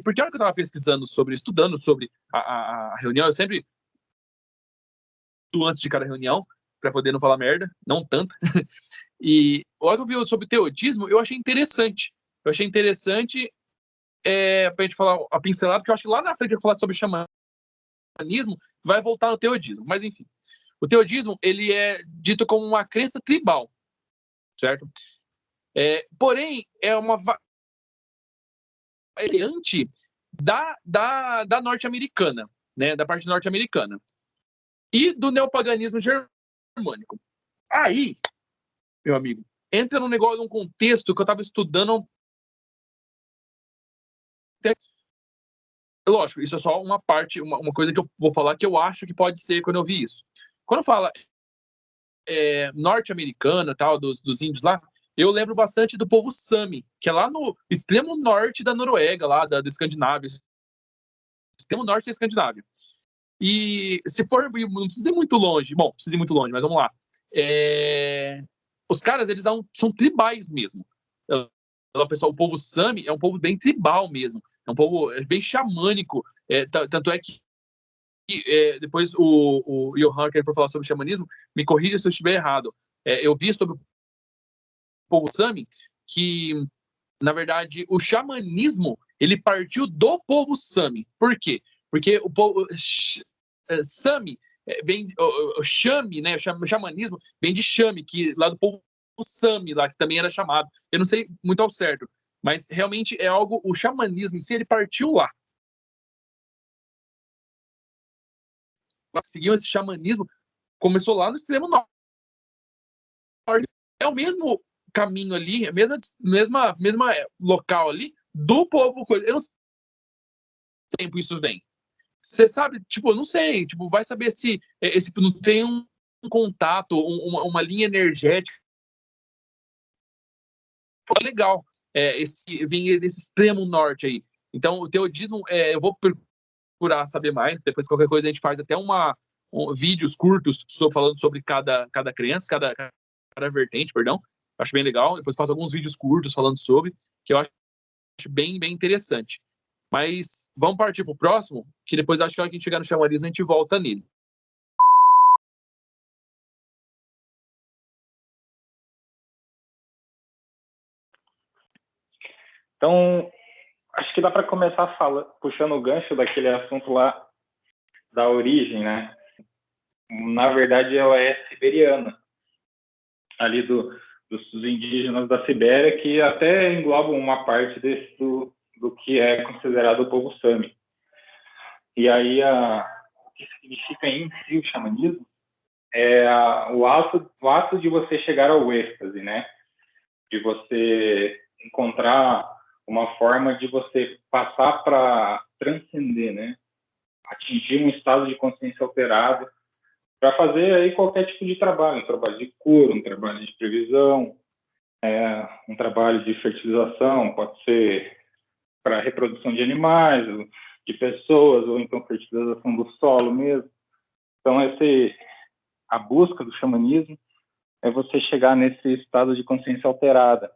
porque a hora que eu estava pesquisando estudando sobre a reunião, eu sempre antes de cada reunião, para poder não falar merda, não tanto. E a hora que eu vi sobre teodismo, eu achei interessante. Pra gente falar a pincelada, porque eu acho que lá na frente eu vou falar sobre xamanismo, vai voltar no teodismo. Mas, enfim. O teodismo, ele é dito como uma crença tribal, certo? Porém, é uma variante da norte-americana, né? Da parte norte-americana. E do neopaganismo xamânico. Aí, meu amigo, entra num negócio, num contexto que eu estava estudando. Lógico, isso é só uma parte, uma coisa que eu vou falar que eu acho que pode ser quando eu vi isso. Quando fala norte-americana, tal, dos índios lá, eu lembro bastante do povo Sami, que é lá no extremo norte da Noruega, lá da Escandinávia. Extremo norte da Escandinávia. E se for, não precisa ir muito longe. Bom, precisa ir muito longe, mas vamos lá. Os caras, eles são tribais mesmo. O povo Sami é um povo bem tribal mesmo. É um povo bem xamânico. Tanto é que depois o Johan, que for falar sobre xamanismo, me corrija se eu estiver errado. Eu vi sobre o povo Sami que, na verdade, o xamanismo ele partiu do povo Sami. Por quê? Porque o povo Sami vem o Chame, né? O xamanismo vem de Chame, que lá do povo Sami, lá que também era chamado. Eu não sei muito ao certo, mas realmente é algo. O xamanismo em si ele partiu lá. Seguiam esse xamanismo, começou lá no extremo norte. É o mesmo caminho ali, a mesma local ali do povo. Eu não sei quanto tempo isso vem. Você sabe, tipo, eu não sei, tipo, vai saber se esse não tem um contato, uma linha energética legal. Vem desse extremo norte aí. Então, o teodismo, eu vou procurar saber mais. Depois, qualquer coisa, a gente faz até vídeos curtos falando sobre cada crença, cada vertente, perdão. Acho bem legal. Depois faço alguns vídeos curtos falando sobre, que eu acho bem, bem interessante. Mas vamos partir para o próximo, que depois acho que a hora que a gente chegar no xamanismo, a gente volta nele. Então, acho que dá para começar puxando o gancho daquele assunto lá da origem, né? Na verdade, ela é siberiana, ali dos indígenas da Sibéria, que até englobam uma parte do que é considerado o povo Sami. E aí, o que significa em si o xamanismo é o ato de você chegar ao êxtase, né? De você encontrar uma forma de você passar para transcender, né? Atingir um estado de consciência alterado para fazer aí qualquer tipo de trabalho, um trabalho de cura, um trabalho de previsão, um trabalho de fertilização, pode ser para reprodução de animais, de pessoas, ou então fertilização do solo mesmo. Então, a busca do xamanismo é você chegar nesse estado de consciência alterada.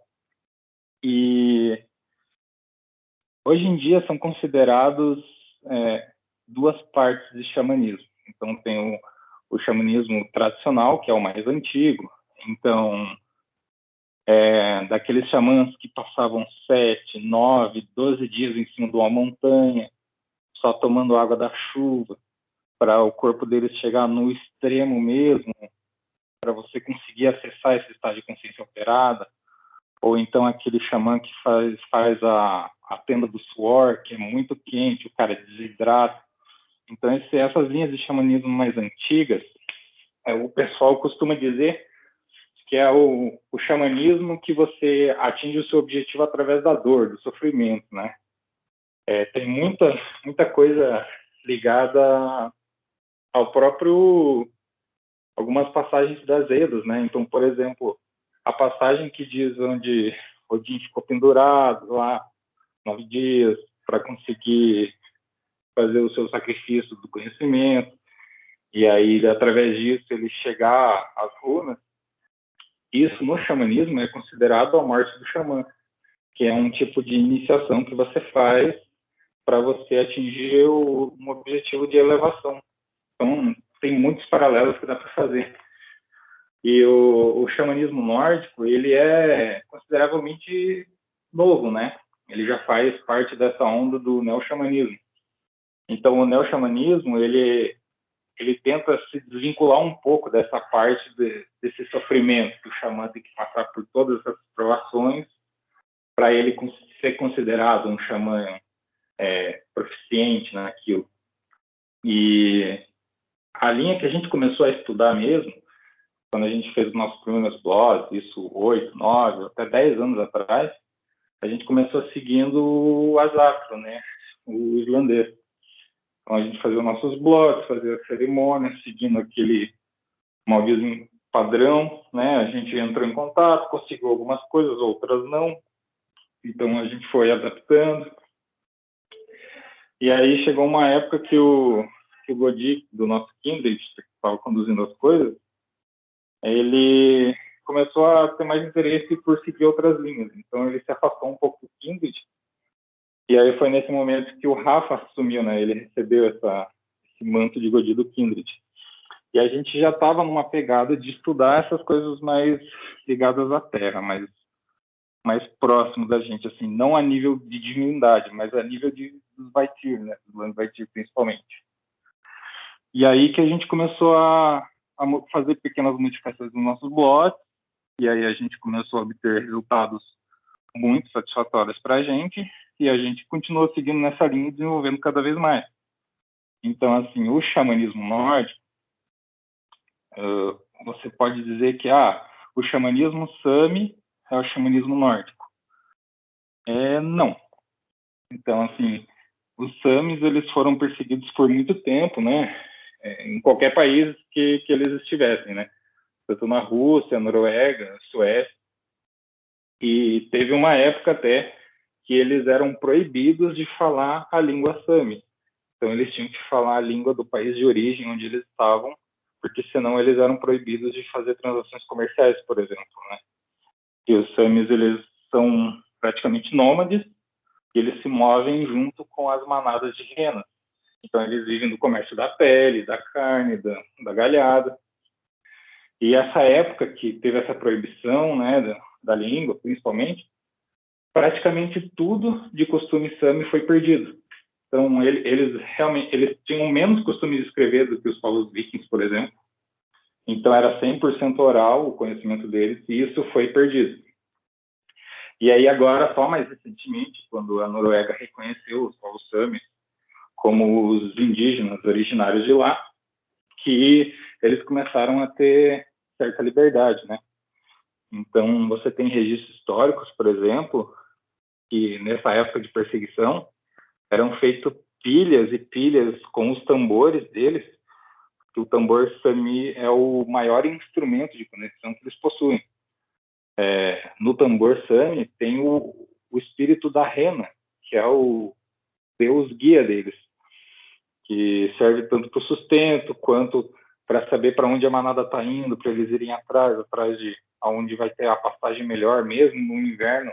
E hoje em dia são considerados duas partes de xamanismo. Então, tem o xamanismo tradicional, que é o mais antigo. Então, daqueles xamãs que passavam 7, 9, 12 dias em cima de uma montanha, só tomando água da chuva, para o corpo deles chegar no extremo mesmo, para você conseguir acessar esse estado de consciência alterada. Ou então aquele xamã que faz a tenda do suor, que é muito quente, o cara desidrata. Então, essas linhas de xamanismo mais antigas, o pessoal costuma dizer que é o xamanismo que você atinge o seu objetivo através da dor, do sofrimento, né? Tem muita coisa ligada ao próprio... algumas passagens das Edas, né? Então, por exemplo, a passagem que diz onde Odin ficou pendurado lá 9 dias para conseguir fazer o seu sacrifício do conhecimento, e aí, através disso, ele chegar às runas. Isso, no xamanismo, é considerado a morte do xamã, que é um tipo de iniciação que você faz para você atingir um objetivo de elevação. Então, tem muitos paralelos que dá para fazer. E o xamanismo nórdico, ele é consideravelmente novo, né? Ele já faz parte dessa onda do neo-xamanismo. Então, o neo-xamanismo, ele tenta se desvincular um pouco dessa parte desse sofrimento que o xamã tem que passar por todas essas provações para ele ser considerado um xamã proficiente naquilo. E a linha que a gente começou a estudar mesmo quando a gente fez os nossos primeiros blogs, isso 8, 9, até 10 anos atrás, a gente começou seguindo o Asatru, né, o irlandês. Então a gente fazia os nossos blogs, fazia a cerimônia, seguindo aquele moldezinho padrão, né, a gente entrou em contato, conseguiu algumas coisas, outras não, então a gente foi adaptando. E aí chegou uma época que o Godi, do nosso Kindred, que estava conduzindo as coisas, ele começou a ter mais interesse por seguir outras linhas. Então ele se afastou um pouco do Kindred. E aí foi nesse momento que o Rafa assumiu, né? Ele recebeu esse manto de Godi do Kindred. E a gente já estava numa pegada de estudar essas coisas mais ligadas à Terra, mais próximo da gente, assim, não a nível de divindade, mas a nível dos Vaitir, né? Dos Land Vaitir, principalmente. E aí que a gente começou a fazer pequenas modificações nos nossos blogs, e aí a gente começou a obter resultados muito satisfatórios para a gente, e a gente continuou seguindo nessa linha e desenvolvendo cada vez mais. Então, assim, o xamanismo nórdico, você pode dizer que o xamanismo Sami é o xamanismo nórdico. Não. Então, assim, os Samis, eles foram perseguidos por muito tempo, né? Em qualquer país que eles estivessem, né? Tanto na Rússia, Noruega, Suécia. E teve uma época até que eles eram proibidos de falar a língua Sami. Então, eles tinham que falar a língua do país de origem onde eles estavam, porque senão eles eram proibidos de fazer transações comerciais, por exemplo, né? E os Samis, eles são praticamente nômades, e eles se movem junto com as manadas de renas. Então, eles vivem do comércio da pele, da carne, da galhada. E essa época que teve essa proibição, né, da língua, principalmente, praticamente tudo de costume Sami foi perdido. Então, eles realmente tinham menos costume de escrever do que os povos vikings, por exemplo. Então, era 100% oral o conhecimento deles, e isso foi perdido. E aí, agora, só mais recentemente, quando a Noruega reconheceu os povos Sami como os indígenas originários de lá, que eles começaram a ter certa liberdade, né? Então, você tem registros históricos, por exemplo, que nessa época de perseguição eram feitas pilhas e pilhas com os tambores deles, que o tambor Sami é o maior instrumento de conexão que eles possuem. No tambor Sami tem o espírito da rena, que é o deus guia deles, que serve tanto para o sustento quanto para saber para onde a manada está indo, para eles irem atrás de aonde vai ter a pastagem melhor, mesmo no inverno,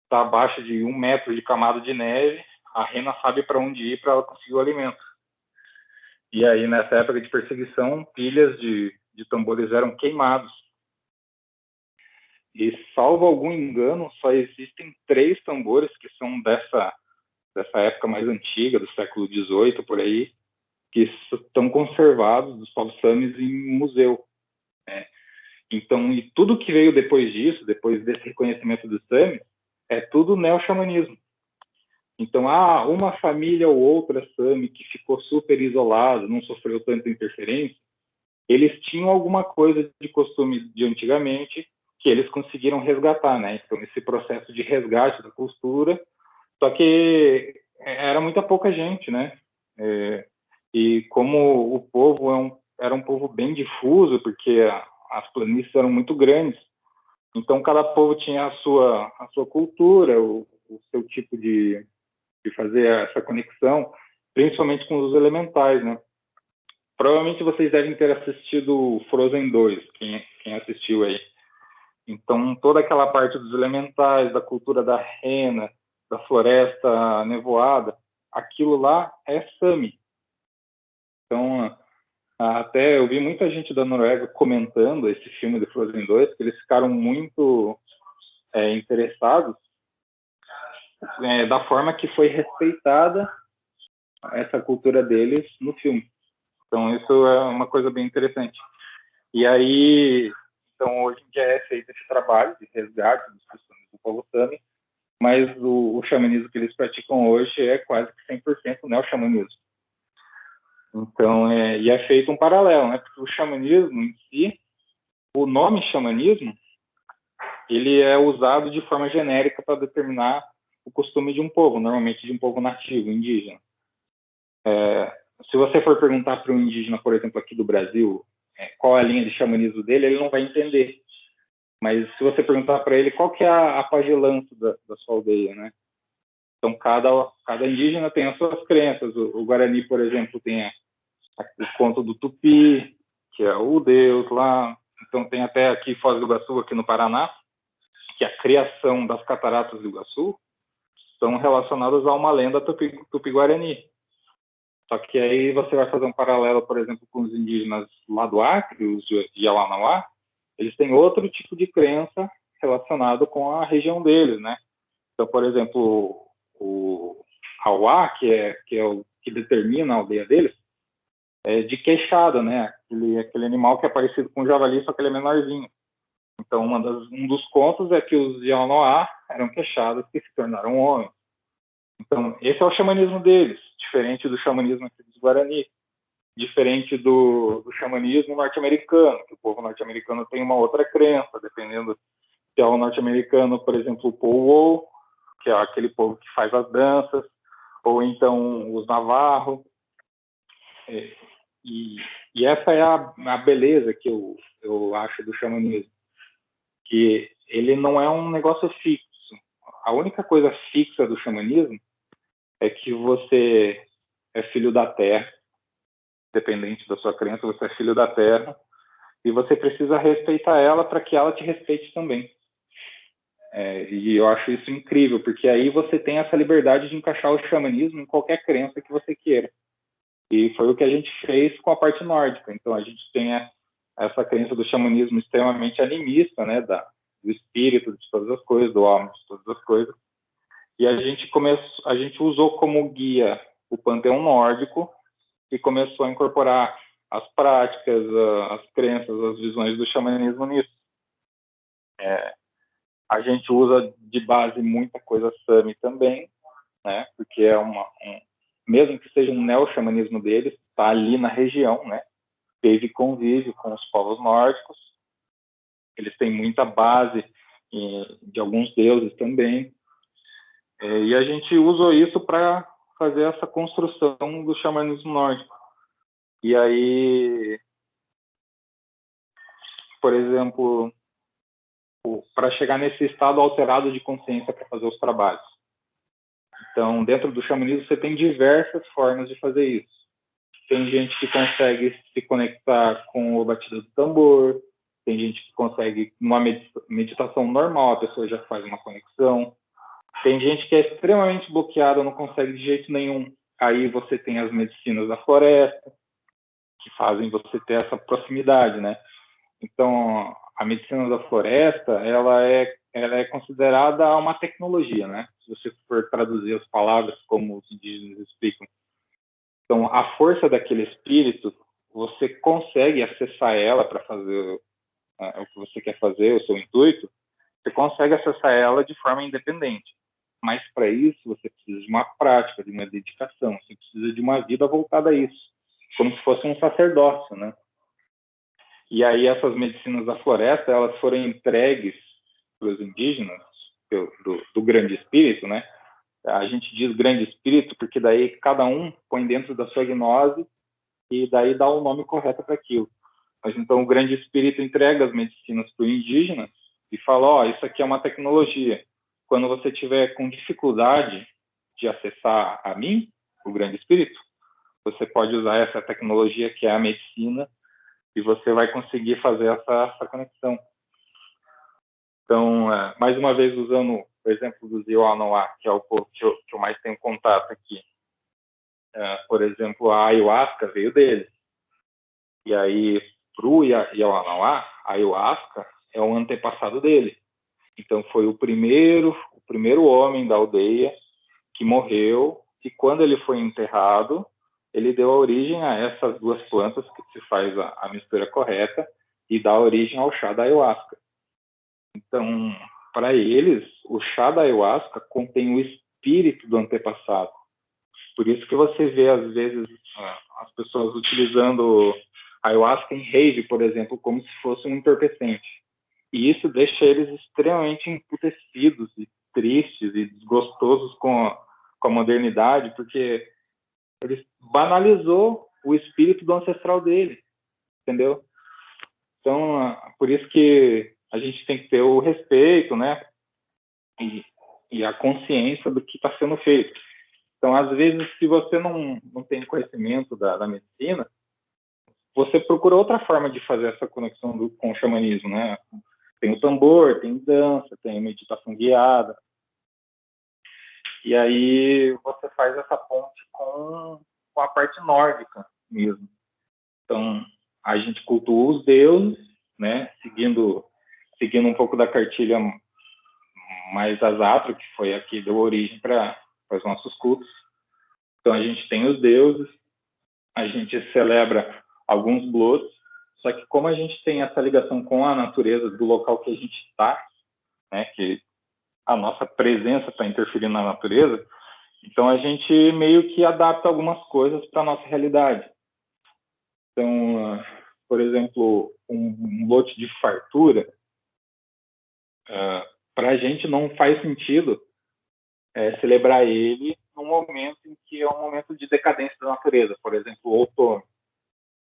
está abaixo de 1 metro de camada de neve, a rena sabe para onde ir para ela conseguir o alimento. E aí, nessa época de perseguição, pilhas de tambores eram queimados. E, salvo algum engano, só existem 3 tambores que são dessa época mais antiga, do século XVIII, por aí, que estão conservados dos povos Samis em museu. Né? Então, e tudo que veio depois disso, depois desse reconhecimento dos Samis, é tudo neo-xamanismo. Então, uma família ou outra Sami que ficou super isolada, não sofreu tanta interferência, eles tinham alguma coisa de costume de antigamente que eles conseguiram resgatar, né? Então, esse processo de resgate da cultura, só que era muita pouca gente, né? E como o povo era um povo bem difuso, porque as planícies eram muito grandes, então cada povo tinha a sua cultura, o seu tipo de fazer essa conexão, principalmente com os elementais, né? Provavelmente vocês devem ter assistido Frozen 2, quem assistiu aí. Então, toda aquela parte dos elementais, da cultura da rena, da floresta nevoada, aquilo lá é Sami. Então, até eu vi muita gente da Noruega comentando esse filme de Frozen 2, que eles ficaram muito interessados da forma que foi respeitada essa cultura deles no filme. Então, isso é uma coisa bem interessante. E aí, então, hoje em dia é feito esse trabalho de resgate dos costumes do povo Sami, mas o xamanismo que eles praticam hoje é quase que 100% neo-xamanismo. Então, e é feito um paralelo, né? Porque o xamanismo em si, o nome xamanismo, ele é usado de forma genérica para determinar o costume de um povo, normalmente de um povo nativo, indígena. Se você for perguntar para um indígena, por exemplo, aqui do Brasil, qual é a linha de xamanismo dele, ele não vai entender. Mas se você perguntar para ele qual que é a pagelança da sua aldeia, né? Então, cada indígena tem as suas crenças. O Guarani, por exemplo, tem o conto do Tupi, que é o deus lá. Então, tem até aqui em Foz do Iguaçu, aqui no Paraná, que a criação das cataratas do Iguaçu são relacionadas a uma lenda tupi-guarani. Só que aí você vai fazer um paralelo, por exemplo, com os indígenas lá do Acre, os Yawanawá, eles têm outro tipo de crença relacionado com a região deles, né? Então, por exemplo, o Hauá, que é o que determina a aldeia deles, é de queixada, né? Aquele animal que é parecido com o javali, só que ele é menorzinho. Então, um dos contos é que os Yawanawá eram queixadas que se tornaram homens. Então, esse é o xamanismo deles, diferente do xamanismo aqui dos Guarani, diferente do xamanismo norte-americano, que o povo norte-americano tem uma outra crença, dependendo se é o norte-americano, por exemplo, o Powwow, que é aquele povo que faz as danças, ou então os Navarro. E essa é a beleza que eu acho do xamanismo, que ele não é um negócio fixo. A única coisa fixa do xamanismo é que você é filho da terra, dependente da sua crença, você é filho da terra, e você precisa respeitar ela para que ela te respeite também. E eu acho isso incrível, porque aí você tem essa liberdade de encaixar o xamanismo em qualquer crença que você queira. E foi o que a gente fez com a parte nórdica. Então, a gente tem essa crença do xamanismo extremamente animista, né, do espírito de todas as coisas, do homem de todas as coisas. E a gente usou como guia o panteão nórdico e começou a incorporar as práticas, as crenças, as visões do xamanismo nisso. A gente usa de base muita coisa Sami também, né? Porque mesmo que seja um neo-xamanismo deles, está ali na região, né? Teve convívio com os povos nórdicos. Eles têm muita base de alguns deuses também. E a gente usou isso para fazer essa construção do xamanismo nórdico. E aí, por exemplo, para chegar nesse estado alterado de consciência para fazer os trabalhos. Então, dentro do xamanismo, você tem diversas formas de fazer isso. Tem gente que consegue se conectar com a batida do tambor, tem gente que consegue, numa meditação normal, a pessoa já faz uma conexão. Tem gente que é extremamente bloqueada, não consegue de jeito nenhum. Aí você tem as medicinas da floresta, que fazem você ter essa proximidade, né? Então, a medicina da floresta, ela é considerada uma tecnologia, né? Se você for traduzir as palavras como os indígenas explicam. Então, a força daquele espírito, você consegue acessar ela para fazer o que você quer fazer, o seu intuito, você consegue acessar ela de forma independente. Mas, para isso, você precisa de uma prática, de uma dedicação, você precisa de uma vida voltada a isso, como se fosse um sacerdócio, né? E aí essas medicinas da floresta, elas foram entregues para os indígenas, do grande espírito, né? A gente diz grande espírito porque daí cada um põe dentro da sua gnose e daí dá o nome correto para aquilo. Mas então o grande espírito entrega as medicinas para o indígena e fala, isso aqui é uma tecnologia. Quando você tiver com dificuldade de acessar a mim, o grande espírito, você pode usar essa tecnologia que é a medicina e você vai conseguir fazer essa conexão. Então, mais uma vez, usando o exemplo dos Yawanawá, que é o povo que eu mais tenho contato aqui. Por exemplo, a ayahuasca veio deles. E aí, para o Yawanawá, a ayahuasca é um antepassado dele. Então, foi o primeiro homem da aldeia que morreu, e quando ele foi enterrado, ele deu origem a essas duas plantas, que se faz a mistura correta, e dá origem ao chá da ayahuasca. Então, para eles, o chá da ayahuasca contém o espírito do antepassado. Por isso que você vê, às vezes, as pessoas utilizando ayahuasca em rave, por exemplo, como se fosse um entorpecente. E isso deixa eles extremamente emputecidos e tristes e desgostosos com a modernidade, porque ele banalizou o espírito do ancestral dele, entendeu? Então, por isso que a gente tem que ter o respeito, né? E a consciência do que está sendo feito. Então, às vezes, se você não tem conhecimento da medicina, você procura outra forma de fazer essa conexão com o xamanismo, né? Tem o tambor, tem dança, tem meditação guiada. E aí você faz essa ponte com a parte nórdica mesmo. Então, a gente cultua os deuses, né? Seguindo um pouco da cartilha mais Azatro, que foi a que deu origem para os nossos cultos. Então, a gente tem os deuses, a gente celebra alguns blots, só que como a gente tem essa ligação com a natureza do local que a gente está, né, que a nossa presença está interferindo na natureza, então a gente meio que adapta algumas coisas para a nossa realidade. Então, por exemplo, um lote de fartura, para a gente não faz sentido celebrar ele num momento em que é um momento de decadência da natureza, por exemplo, o outono.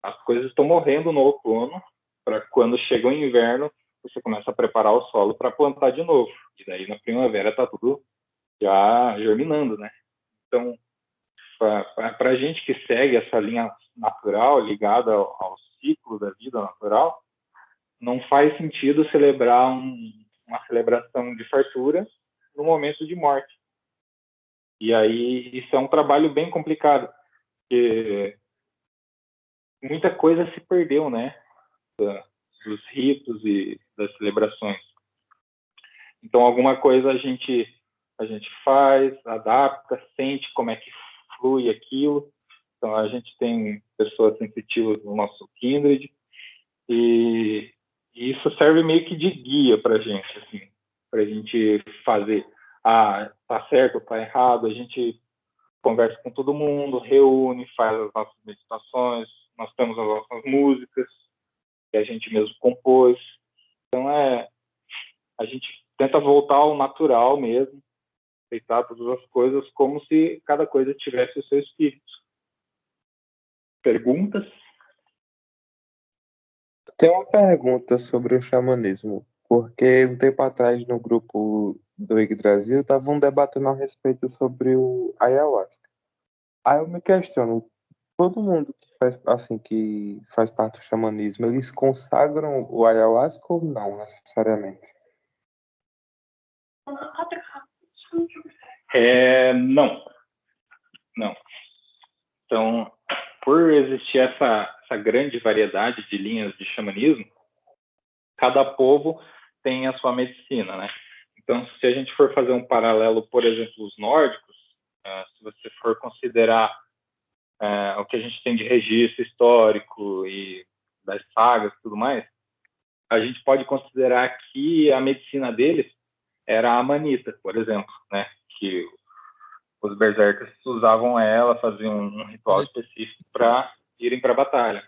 As coisas estão morrendo no outono, para quando chega o inverno, você começa a preparar o solo para plantar de novo. E daí na primavera está tudo já germinando, né? Então, para a gente que segue essa linha natural, ligada ao ciclo da vida natural, não faz sentido celebrar uma celebração de fartura no momento de morte. E aí isso é um trabalho bem complicado, porque muita coisa se perdeu, né? Dos ritos e das celebrações. Então, alguma coisa a gente faz, adapta, sente como é que flui aquilo. Então, a gente tem pessoas sensitivas no nosso kindred e isso serve meio que de guia para a gente, assim, para a gente fazer, tá certo, tá errado, a gente conversa com todo mundo, reúne, faz as nossas meditações, nós temos as nossas músicas, que a gente mesmo compôs. Então, a gente tenta voltar ao natural mesmo, aceitar todas as coisas como se cada coisa tivesse o seu espírito. Perguntas? Tem uma pergunta sobre o xamanismo, porque um tempo atrás no grupo do Yggdrasil estavam debatendo a respeito sobre o ayahuasca. Aí eu me questiono, todo mundo que faz parte do xamanismo, eles consagram o ayahuasca ou não necessariamente? Não. Então, por existir essa grande variedade de linhas de xamanismo, cada povo tem a sua medicina, né? Então, se a gente for fazer um paralelo, por exemplo, os nórdicos, se você for considerar o que a gente tem de registro histórico e das sagas e tudo mais, a gente pode considerar que a medicina deles era a amanita, por exemplo, né? Que os berserkers usavam ela, faziam um ritual específico para irem para a batalha.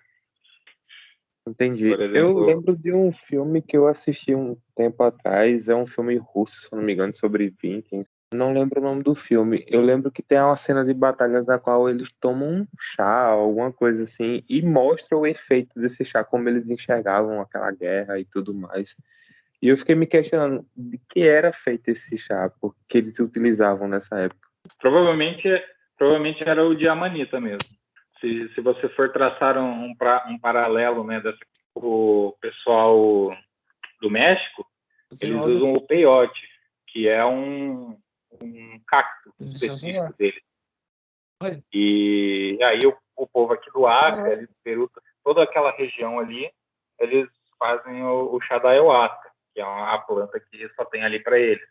Entendi. Por exemplo, Eu lembro de um filme que eu assisti um tempo atrás, é um filme russo, se eu não me engano, sobre vikings. Não lembro o nome do filme. Eu lembro que tem uma cena de batalhas na qual eles tomam um chá, alguma coisa assim, e mostra o efeito desse chá, como eles enxergavam aquela guerra e tudo mais. E eu fiquei me questionando de que era feito esse chá, porque eles utilizavam nessa época. provavelmente era o de amanita mesmo. Se você for traçar um paralelo, né, o pessoal do México, eles usam o peyote, que é um cacto específico dele. E aí o povo aqui do Acre, eles Peru, toda aquela região ali, eles fazem o chá da ayahuasca, que é a planta que só tem ali para eles.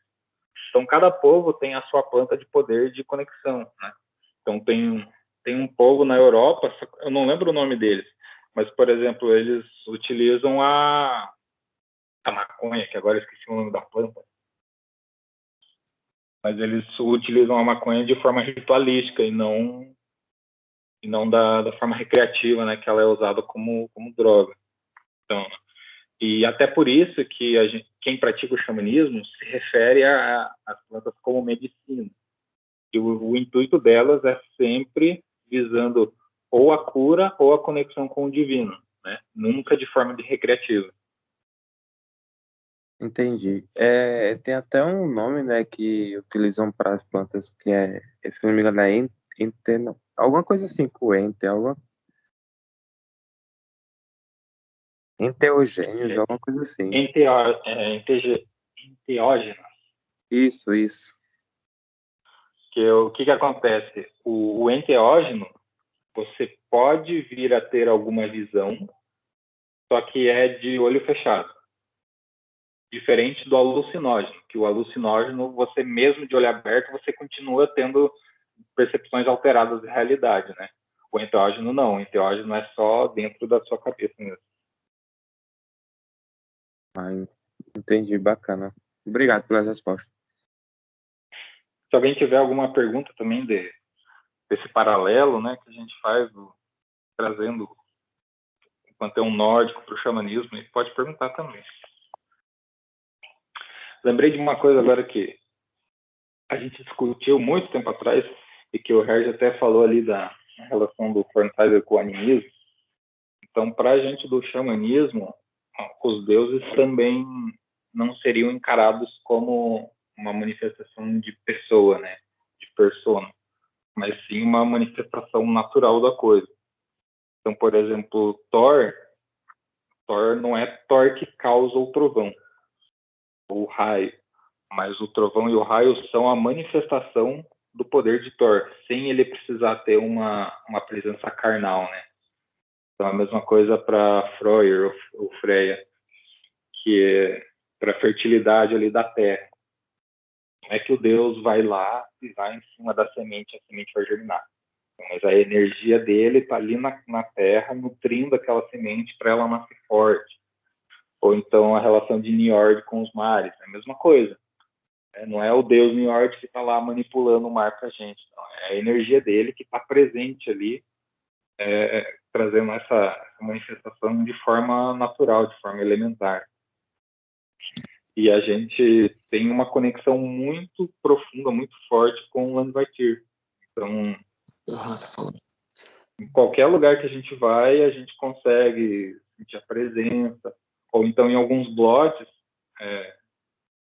Então, cada povo tem a sua planta de poder de conexão, né? Então, tem um povo na Europa, eu não lembro o nome deles, mas, por exemplo, eles utilizam a maconha, que agora eu esqueci o nome da planta, mas eles utilizam a maconha de forma ritualística e não e não da forma recreativa, né, que ela é usada como droga. Então, e até por isso que quem pratica o xamanismo se refere às plantas como medicina. E o intuito delas é sempre visando ou a cura ou a conexão com o divino, né? Nunca de forma recreativa. Entendi. Tem até um nome, né, que utilizam para as plantas, que se não me engano, alguma coisa assim com enteogênios, alguma coisa assim. Enteógeno. Isso. O que acontece? O enteógeno, você pode vir a ter alguma visão, só que é de olho fechado. Diferente do alucinógeno, que o alucinógeno, você mesmo de olho aberto, você continua tendo percepções alteradas da realidade, né? O enteógeno não, o enteógeno é só dentro da sua cabeça mesmo. Entendi, bacana. Obrigado pelas respostas. Se alguém tiver alguma pergunta também desse paralelo, né, que a gente faz, trazendo o panteão nórdico para o xamanismo, pode perguntar também. Lembrei de uma coisa agora que a gente discutiu muito tempo atrás, e que o Herge até falou ali da relação do Fernsider com o animismo. Então, para a gente do xamanismo, os deuses também não seriam encarados como uma manifestação de pessoa, né, de persona, mas sim uma manifestação natural da coisa. Então, por exemplo, Thor não é Thor que causa o trovão, ou o raio, mas o trovão e o raio são a manifestação do poder de Thor, sem ele precisar ter uma presença carnal, né? Então, a mesma coisa para Freyr ou Freya, que é para a fertilidade ali da terra. Não é que o Deus vai lá e vai em cima da semente, a semente vai germinar. Mas a energia dele está ali na terra, nutrindo aquela semente para ela nascer forte. Ou então a relação de Njord com os mares, é a mesma coisa. Não é o Deus Njord que está lá manipulando o mar para a gente. Não. É a energia dele que está presente ali, trazendo essa manifestação de forma natural, de forma elementar. E a gente tem uma conexão muito profunda, muito forte com o Landvatir. Então, em qualquer lugar que a gente vai, a gente consegue sentir a presença. Ou então, em alguns blogs,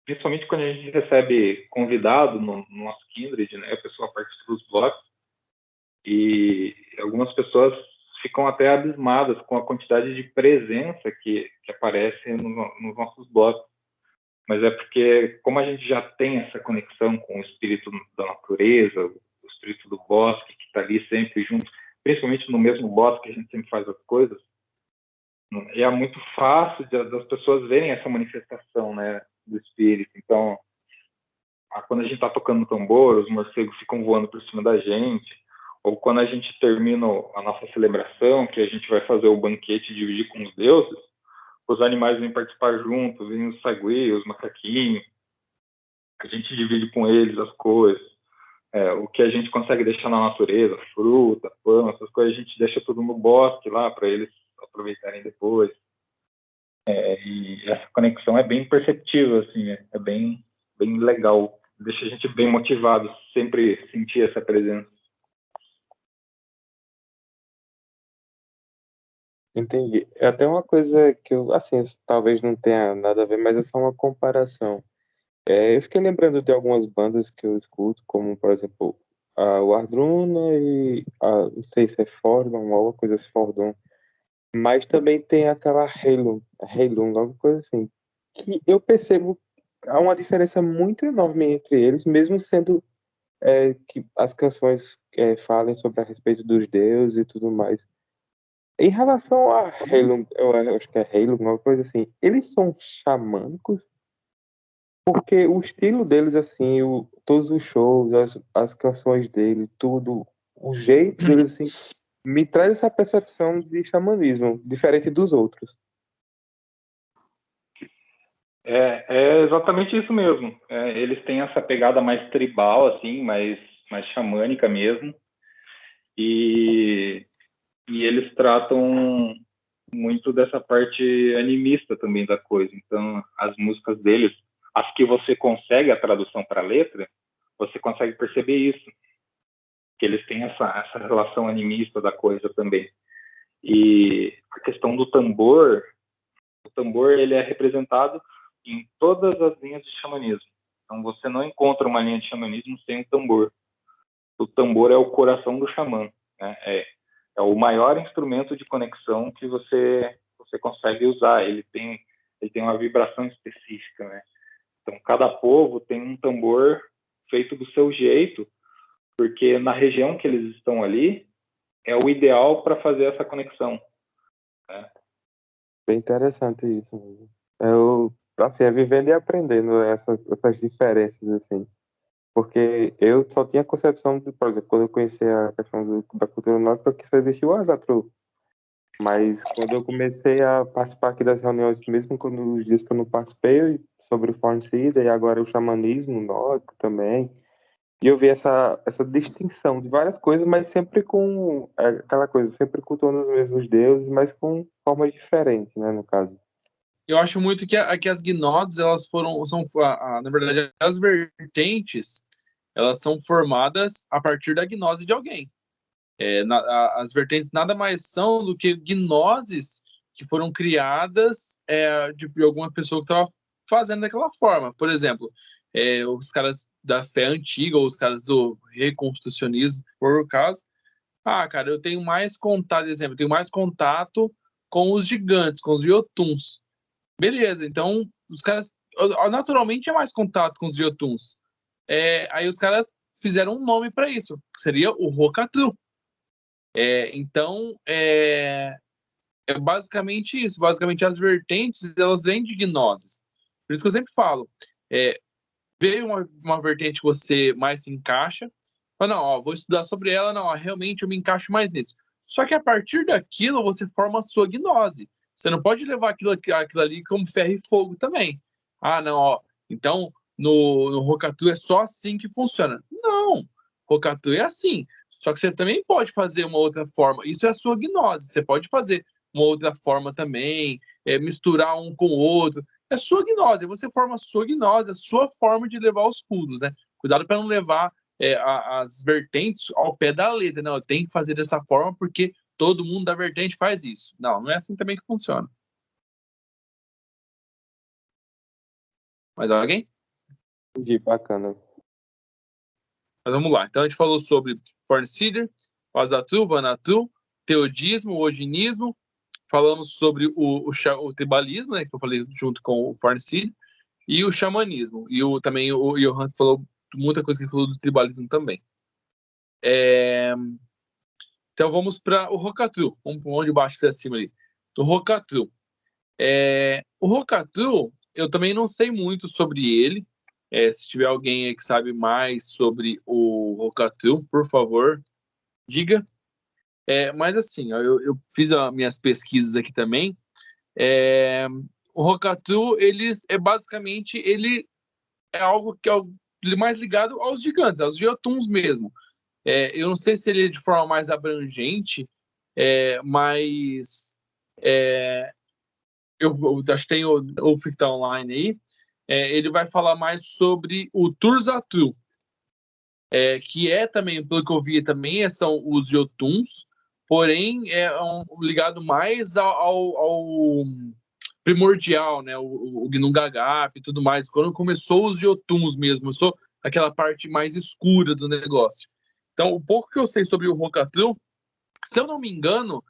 principalmente quando a gente recebe convidado no nosso Kindred, né, a pessoa participa dos blogs, e algumas pessoas ficam até abismadas com a quantidade de presença que aparece nos nossos blogs. Mas é porque, como a gente já tem essa conexão com o espírito da natureza, o espírito do bosque, que está ali sempre junto, principalmente no mesmo bosque que a gente sempre faz as coisas, e é muito fácil das pessoas verem essa manifestação, né, do espírito. Então, quando a gente está tocando tambor, os morcegos ficam voando por cima da gente, ou quando a gente termina a nossa celebração, que a gente vai fazer o banquete e dividir com os deuses, os animais vêm participar juntos, vêm os sagui, os macaquinhos, a gente divide com eles as coisas, o que a gente consegue deixar na natureza, fruta, pão, essas coisas, a gente deixa tudo no bosque lá, para eles aproveitarem depois. E essa conexão é bem perceptível, assim, é bem legal, deixa a gente bem motivado, sempre sentir essa presença. Entendi. É até uma coisa que eu, assim, talvez não tenha nada a ver, mas é só uma comparação. Eu fiquei lembrando de algumas bandas que eu escuto, como, por exemplo, o Ardruna não sei se é Fordon, alguma coisa assim, Fordon, mas também tem aquela Heilung, alguma coisa assim, que eu percebo há uma diferença muito enorme entre eles, mesmo sendo que as canções falem sobre a respeito dos deuses e tudo mais. Em relação a Heilung, eu acho que é Heilung, alguma coisa assim, eles são xamânicos, porque o estilo deles, assim, todos os shows, as canções dele, tudo, o jeito deles, assim, me traz essa percepção de xamanismo, diferente dos outros. É exatamente isso mesmo. Eles têm essa pegada mais tribal, assim, mais xamânica mesmo. E eles tratam muito dessa parte animista também da coisa. Então, as músicas deles, as que você consegue a tradução para a letra, você consegue perceber isso, que eles têm essa relação animista da coisa também. E a questão do tambor, o tambor ele é representado em todas as linhas de xamanismo. Então, você não encontra uma linha de xamanismo sem o tambor. O tambor é o coração do xamã, né? É o maior instrumento de conexão que você consegue usar. Ele tem uma vibração específica, né? Então, cada povo tem um tambor feito do seu jeito, porque na região que eles estão ali, é o ideal para fazer essa conexão, né? Bem interessante isso mesmo. Assim, é vivendo e aprendendo essas diferenças, assim. Porque eu só tinha concepção de, por exemplo, quando eu conheci a questão da cultura nórdica, que só existia o Asatru. Mas quando eu comecei a participar aqui das reuniões, mesmo quando os dias que eu não participei, sobre o Forncida e agora o xamanismo nórdico também, e eu vi essa distinção de várias coisas, mas sempre com aquela coisa, sempre cultuando os mesmos deuses, mas com formas diferentes, né, no caso. Eu acho muito que as gnoses, elas na verdade, as vertentes, elas são formadas a partir da gnose de alguém. As vertentes nada mais são do que gnoses que foram criadas de alguma pessoa que estava fazendo daquela forma. Por exemplo, os caras da fé antiga ou os caras do reconstrucionismo, por o caso, cara, eu tenho mais contato, exemplo, eu tenho mais contato com os gigantes, com os Jotuns. Beleza, então os caras naturalmente é mais contato com os Jotuns. Aí os caras fizeram um nome para isso, que seria o Rokatru. Então, é basicamente isso. Basicamente, as vertentes, elas vêm de gnoses. Por isso que eu sempre falo, veio uma vertente que você mais se encaixa, mas não, vou estudar sobre ela, não, realmente eu me encaixo mais nisso. Só que a partir daquilo, você forma a sua gnose. Você não pode levar aquilo ali como ferro e fogo também. Não, então, no Rokatru é só assim que funciona. Não, Rokatru é assim. Só que você também pode fazer uma outra forma. Isso é a sua gnose. Você pode fazer uma outra forma também, misturar um com o outro. É sua gnose. Você forma a sua gnose, a sua forma de levar os pulos, né? Cuidado para não levar as vertentes ao pé da letra. Não, eu tenho que fazer dessa forma porque todo mundo da vertente faz isso. Não é assim também que funciona. Mais alguém? Entendi, bacana. Mas vamos lá. Então a gente falou sobre Fornsider, o Asatru, Vanatru, teodismo, o odinismo. Falamos sobre o tribalismo, né, que eu falei junto com o Fornsider, e o xamanismo. E também o Johan falou muita coisa que ele falou do tribalismo também. Então vamos para o Rokatru. Vamos de baixo para cima ali. O Rokatru. O Rokatru, eu também não sei muito sobre ele. Se tiver alguém aí que sabe mais sobre o Rokatru, por favor, diga. Mas assim, eu fiz as minhas pesquisas aqui também. O Rokatru, basicamente, ele é algo que é mais ligado aos gigantes, aos Jotuns mesmo. Eu não sei se ele é de forma mais abrangente, mas eu acho que tem o Ficta Online aí. Ele vai falar mais sobre o Turzatru, que também, pelo que eu vi também, são os Jotuns, porém ligado mais ao primordial, né? O Gnungagap e tudo mais. Quando começou os Jotuns mesmo, começou aquela parte mais escura do negócio. Então, o pouco que eu sei sobre o Rokatru, se eu não me engano,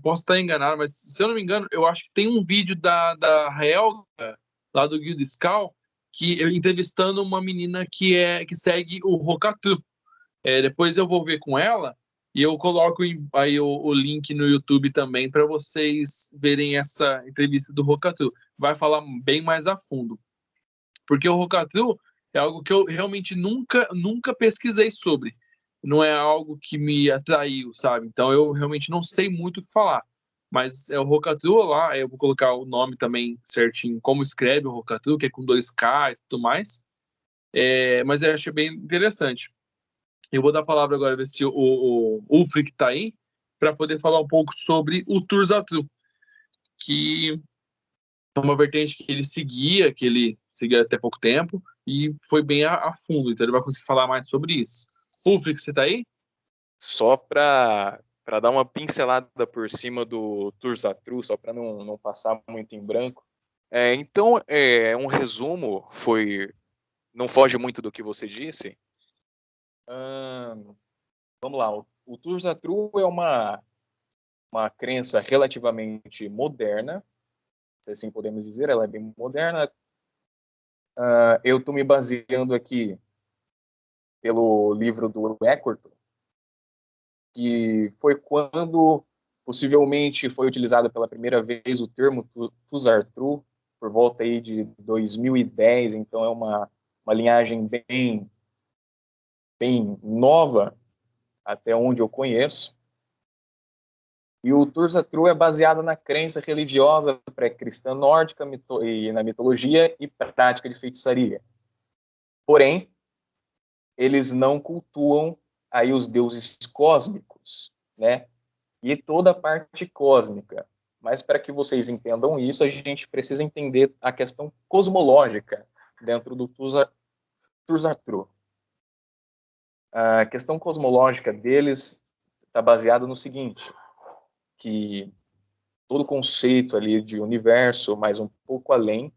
posso estar enganado, mas se eu não me engano, eu acho que tem um vídeo da Helga, lá do Guild Skal, que eu entrevistando uma menina que segue o Rokatru. Depois eu vou ver com ela e eu coloco aí o link no YouTube também para vocês verem essa entrevista do Rokatru. Vai falar bem mais a fundo. Porque o Rokatru é algo que eu realmente nunca pesquisei sobre. Não é algo que me atraiu, sabe? Então eu realmente não sei muito o que falar. Mas o Rokatru lá, eu vou colocar o nome também certinho, como escreve o Rokatru, que é com 2K e tudo mais. Mas eu achei bem interessante. Eu vou dar a palavra agora, ver se o Ulfric está aí, para poder falar um pouco sobre o Turzatru, que é uma vertente que ele seguia até pouco tempo, e foi bem a fundo, então ele vai conseguir falar mais sobre isso. Ulfric, você está aí? Só para dar uma pincelada por cima do Turzatru, só para não passar muito em branco. Então, um resumo não foge muito do que você disse. Vamos lá, o Turzatru é uma crença relativamente moderna, se assim podemos dizer, ela é bem moderna. Eu estou me baseando aqui pelo livro do Eckhart, que foi quando possivelmente foi utilizado pela primeira vez o termo Turzatru, por volta aí de 2010, então é uma linhagem bem nova, até onde eu conheço. E o Turzatru é baseado na crença religiosa pré-cristã nórdica e na mitologia e prática de feitiçaria. Porém, eles não cultuam aí os deuses cósmicos, né? E toda a parte cósmica. Mas para que vocês entendam isso, a gente precisa entender a questão cosmológica dentro do Turzatru. A questão cosmológica deles está baseada no seguinte, que todo o conceito ali de universo, mas um pouco além,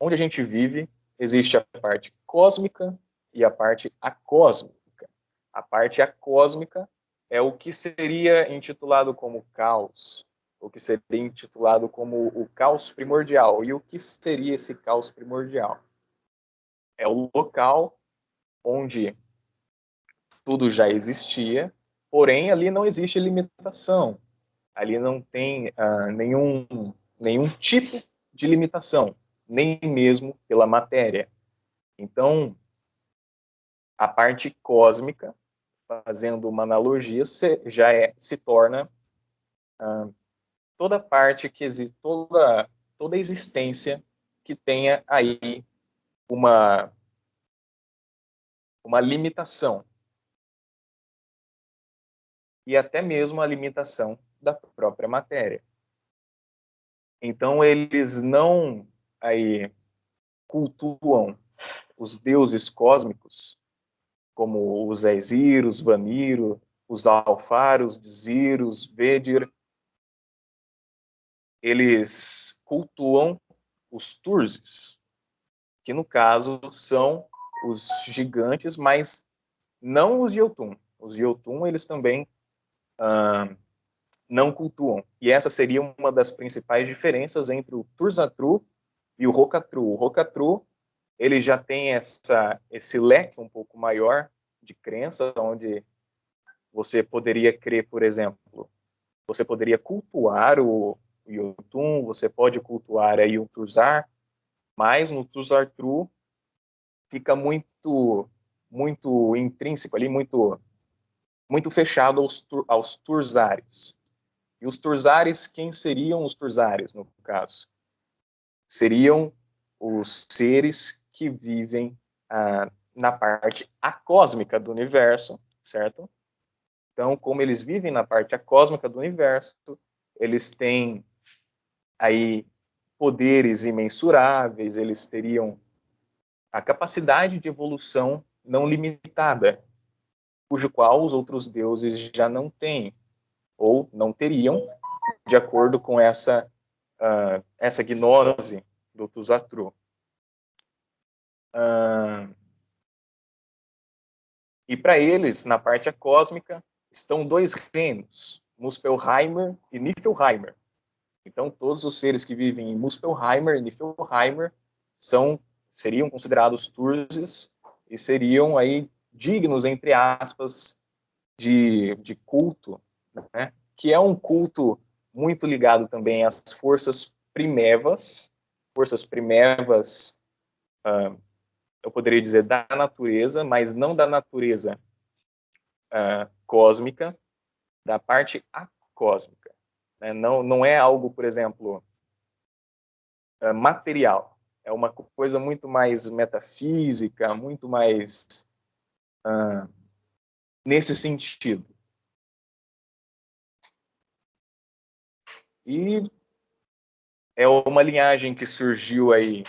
onde a gente vive, existe a parte cósmica e a parte acósmica. A parte acósmica é o que seria intitulado como caos, o que seria intitulado como o caos primordial. E o que seria esse caos primordial? É o local onde tudo já existia, porém ali não existe limitação. Ali não tem nenhum tipo de limitação, nem mesmo pela matéria. Então, a parte cósmica, fazendo uma analogia, se torna toda parte que existe, toda existência que tenha aí uma limitação. E até mesmo a limitação da própria matéria. Então, eles não aí cultuam os deuses cósmicos, como os Aesir, os Vanir, os Alfar, os Dizir, os Vedir. Eles cultuam os Turzes, que no caso são os gigantes, mas não os Jotun. Os Jotun, eles também não cultuam. E essa seria uma das principais diferenças entre o Turzatru e o Rokatru. O Rokatru, ele já tem esse leque um pouco maior de crença, onde você poderia crer, por exemplo, você poderia cultuar o Jotun, você pode cultuar aí o Turzar, mas no Turzatru fica muito intrínseco ali, muito fechado aos Turzares. E os Turzares, quem seriam os Turzares, no caso? Seriam os seres que vivem na parte acósmica do universo, certo? Então, como eles vivem na parte acósmica do universo, eles têm aí poderes imensuráveis, eles teriam a capacidade de evolução não limitada, cujo qual os outros deuses já não têm, ou não teriam, de acordo com essa gnose do Turzatru. E para eles, na parte cósmica, estão dois reinos, Muspelheimer e Niflheimer. Então, todos os seres que vivem em Muspelheimer e Niflheimer seriam considerados Turzes e seriam aí dignos, entre aspas, de culto, né? Que é um culto muito ligado também às forças primevas, eu poderia dizer da natureza, mas não da natureza cósmica, da parte acósmica. Né? Não é algo, por exemplo, material. É uma coisa muito mais metafísica, muito mais nesse sentido. E é uma linhagem que surgiu aí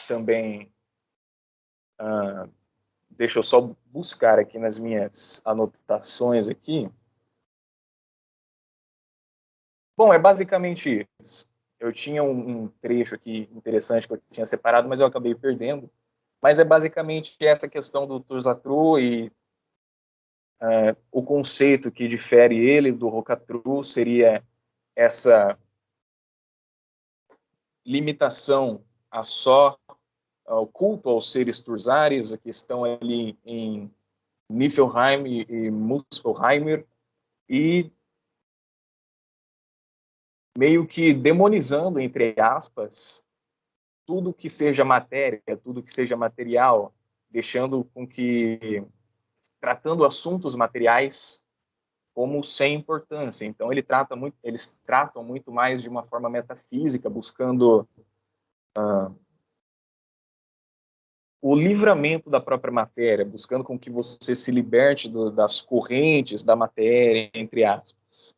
também. Deixa eu só buscar aqui nas minhas anotações aqui. Bom, é basicamente isso. Eu tinha um trecho aqui interessante que eu tinha separado, mas eu acabei perdendo. Mas é basicamente essa questão do Turzatru e o conceito que difere ele do Rokatru seria essa limitação a só ao culto aos seres Turzares, a questão ali em Niflheim e Muspelheimer, e meio que demonizando, entre aspas, tudo que seja matéria, tudo que seja material, deixando com que, tratando assuntos materiais como sem importância. Então eles tratam muito mais de uma forma metafísica, buscando o livramento da própria matéria, buscando com que você se liberte das correntes da matéria, entre aspas,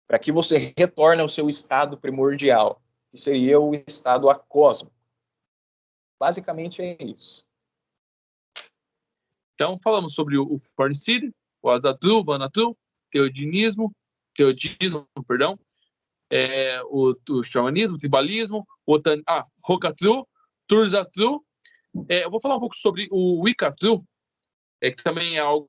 para que você retorne ao seu estado primordial, que seria o estado acósmico. Basicamente é isso. Então, falamos sobre o Fornicide, o Azatru, o Vanatru, teodismo, perdão, o xamanismo, o tribalismo, Rokatru, Turzatru. Eu vou falar um pouco sobre o Wicatru, que também é algo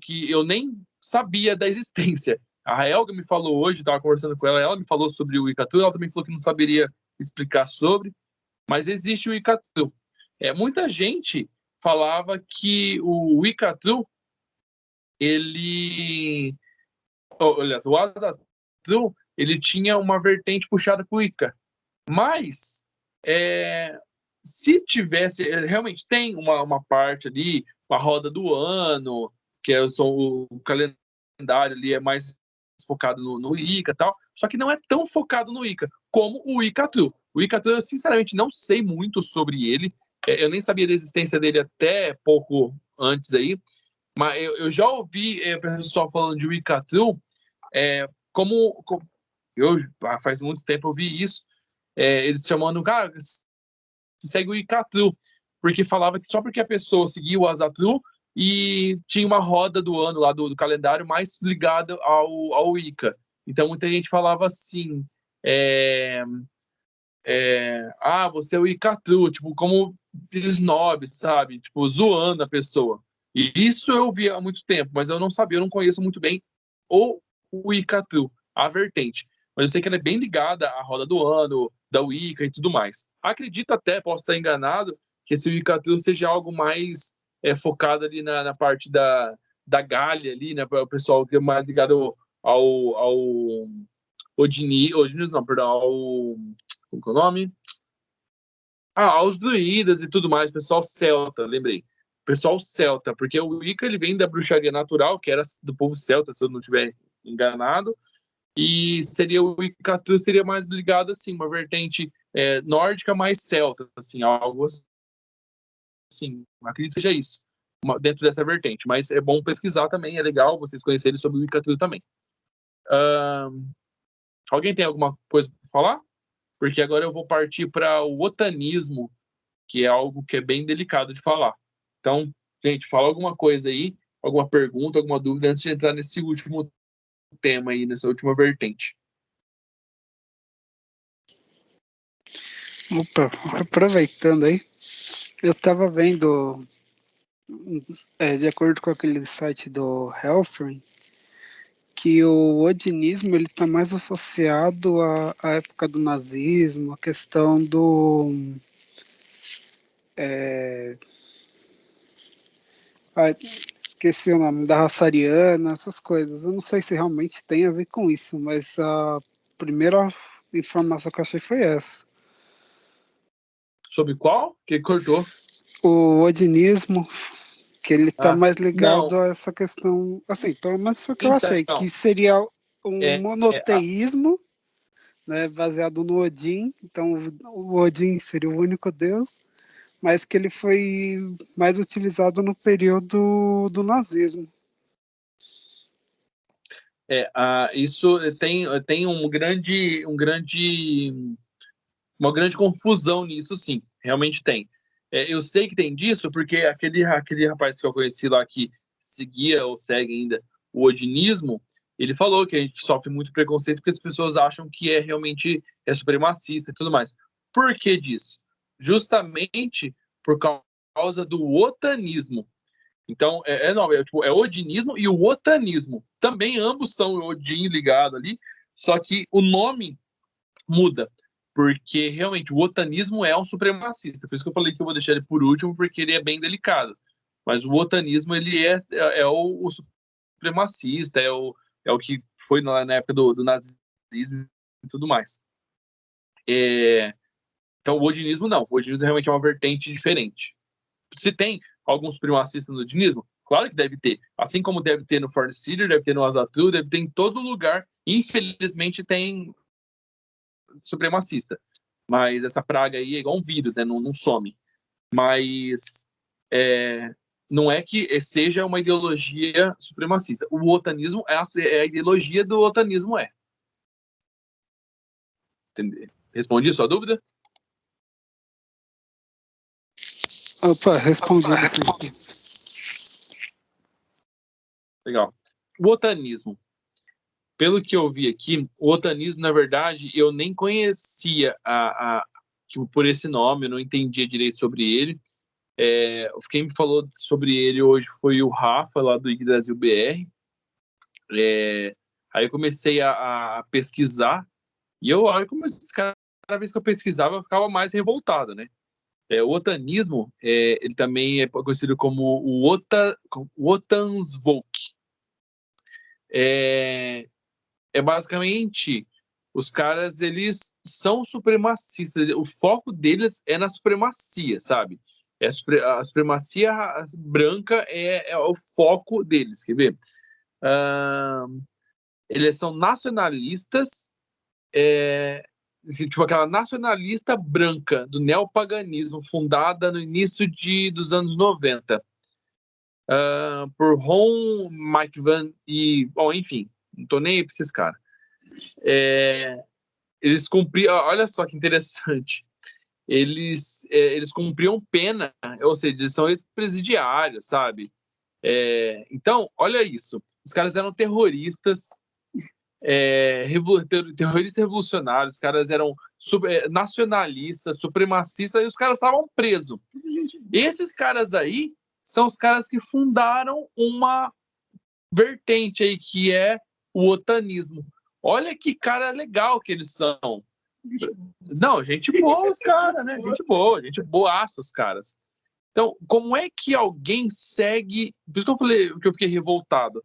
que eu nem sabia da existência. A Helga me falou hoje, estava conversando com ela me falou sobre o Wicatru, ela também falou que não saberia explicar sobre, mas existe o Wicatru. Muita gente falava que o Wicatru, aliás, o Azatru, ele tinha uma vertente puxada para o Wicca, mas se tivesse, realmente tem uma parte ali, a roda do ano, que o calendário ali é mais focado no Wicca e tal, só que não é tão focado no Wicca como o Wicatru. O Wicatru, eu sinceramente não sei muito sobre ele, eu nem sabia da existência dele até pouco antes aí, mas eu já ouvi o pessoal falando de Wicatru, como eu faz muito tempo eu vi isso, eles chamando, cara, segue o Wicatru, porque falava que só porque a pessoa seguia o Azatru e tinha uma roda do ano lá do calendário mais ligada ao Wicca. Então muita gente falava assim, você é o Wicatru, tipo, como snob, sabe? Tipo, zoando a pessoa. E isso eu vi há muito tempo, mas eu não conheço muito bem o Wicatru, a vertente. Mas eu sei que ela é bem ligada à roda do ano, da Wicca e tudo mais. Acredito até, posso estar enganado, que esse Wicatru seja algo mais focado ali na parte da Gália ali, né? O pessoal que é mais ligado ao Odinis, não, perdão, como que é o nome? Aos druidas e tudo mais, pessoal celta, lembrei. Pessoal celta, porque o Wicca ele vem da bruxaria natural, que era do povo celta, se eu não estiver enganado, e seria o Wicatru seria mais ligado assim, uma vertente nórdica mais celta, assim, algo assim, acredito que seja isso, dentro dessa vertente, mas é bom pesquisar também, é legal vocês conhecerem sobre o Wicatru também. Alguém tem alguma coisa para falar? Porque agora eu vou partir para o otanismo, que é algo que é bem delicado de falar. Então, gente, fala alguma coisa aí, alguma pergunta, alguma dúvida antes de entrar nesse último tema aí, nessa última vertente. Opa, aproveitando aí, eu estava vendo, de acordo com aquele site do Helfrin, que o odinismo ele está mais associado à época do nazismo, a questão do esqueci o nome, da raça ariana, essas coisas. Eu não sei se realmente tem a ver com isso, mas a primeira informação que eu achei foi essa. Sobre qual? Que cortou? O odinismo, que ele está mais ligado não. a essa questão, assim, pelo menos foi o que eu Então, achei, que seria um monoteísmo, né, baseado no Odin. Então o Odin seria o único deus, mas que ele foi mais utilizado no período do nazismo. Isso tem uma grande confusão nisso, sim. Realmente tem. Eu sei que tem disso porque aquele rapaz que eu conheci lá que seguia ou segue ainda o odinismo, ele falou que a gente sofre muito preconceito porque as pessoas acham que realmente é supremacista e tudo mais. Por que disso? Justamente por causa do otanismo. Então, é odinismo e o otanismo. Também ambos são Odin ligado ali, só que o nome muda, porque realmente o otanismo é um supremacista. Por isso que eu falei que eu vou deixar ele por último, porque ele é bem delicado. Mas o otanismo, ele é o supremacista, é o que foi na época do nazismo e tudo mais. Então, o odinismo não. O odinismo realmente é uma vertente diferente. Se tem algum supremacista no odinismo? Claro que deve ter. Assim como deve ter no Fornicider, deve ter no Azatru, deve ter em todo lugar. Infelizmente, tem supremacista. Mas essa praga aí é igual um vírus, né? Não some. Mas não é que seja uma ideologia supremacista. O otanismo é a ideologia do otanismo, Entendeu? Respondi a sua dúvida? Opa, respondido sim. Legal. O otanismo. Pelo que eu vi aqui, o otanismo, na verdade, eu nem conhecia por esse nome, eu não entendia direito sobre ele. Quem me falou sobre ele hoje foi o Rafa, lá do IG Brasil BR. Aí eu comecei a pesquisar, e cada vez que eu pesquisava, eu ficava mais revoltado, né? O otanismo, ele também é conhecido como o Wotansvolk. Basicamente, os caras, eles são supremacistas. O foco deles é na supremacia, sabe? A supremacia branca é o foco deles, quer ver? Eles são nacionalistas, tipo aquela nacionalista branca do neopaganismo, fundada no início dos anos 90, por Ron McVan enfim, não tô nem aí pra esses caras. Eles cumpriam, olha só que interessante, eles cumpriam pena, ou seja, eles são ex-presidiários, sabe? Então, olha isso, os caras eram terroristas, terroristas revolucionários, os caras eram nacionalistas, supremacistas, e os caras estavam presos. Esses caras aí são os caras que fundaram uma vertente aí, que é o otanismo. Olha que cara legal que eles são. Não, gente boa os caras, né? Gente boaça os caras. Então, como é que alguém segue... Por isso que eu falei que eu fiquei revoltado.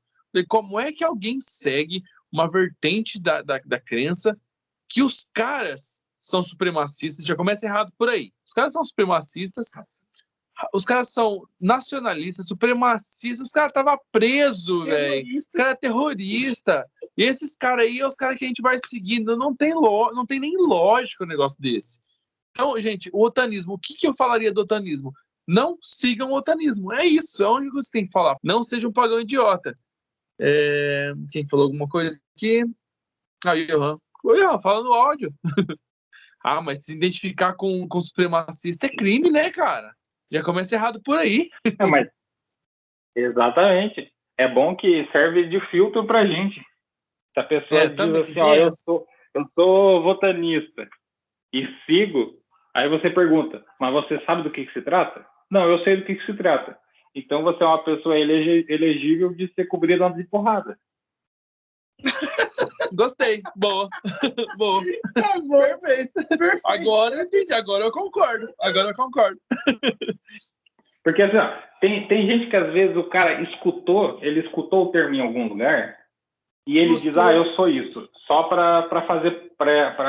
Como é que alguém segue uma vertente da crença que os caras são supremacistas? Já começa errado por aí. Os caras são supremacistas, os caras são nacionalistas, supremacistas, os caras estavam presos, velho. Os caras é terrorista. E esses caras aí é os caras que a gente vai seguindo. Não tem nem lógica um negócio desse. Então, gente, o otanismo, o que eu falaria do otanismo? Não sigam o otanismo. É isso, é a única coisa que você tem que falar. Não seja um pagão idiota. Quem falou alguma coisa aqui? O Johan, fala no áudio. Mas se identificar com supremacista é crime, né, cara? Já começa errado por aí. Mas exatamente. É bom que serve de filtro pra gente. Se a pessoa diz assim, eu sou votanista e sigo, aí você pergunta, mas você sabe do que se trata? Não, eu sei do que se trata. Então você é uma pessoa elegível de ser cobrida de porrada. Gostei. Boa. Boa. Perfeito. Agora eu entendi. Agora eu concordo. Porque assim, ó, tem gente que às vezes o cara escutou o termo em algum lugar e ele diz, eu sou isso, só para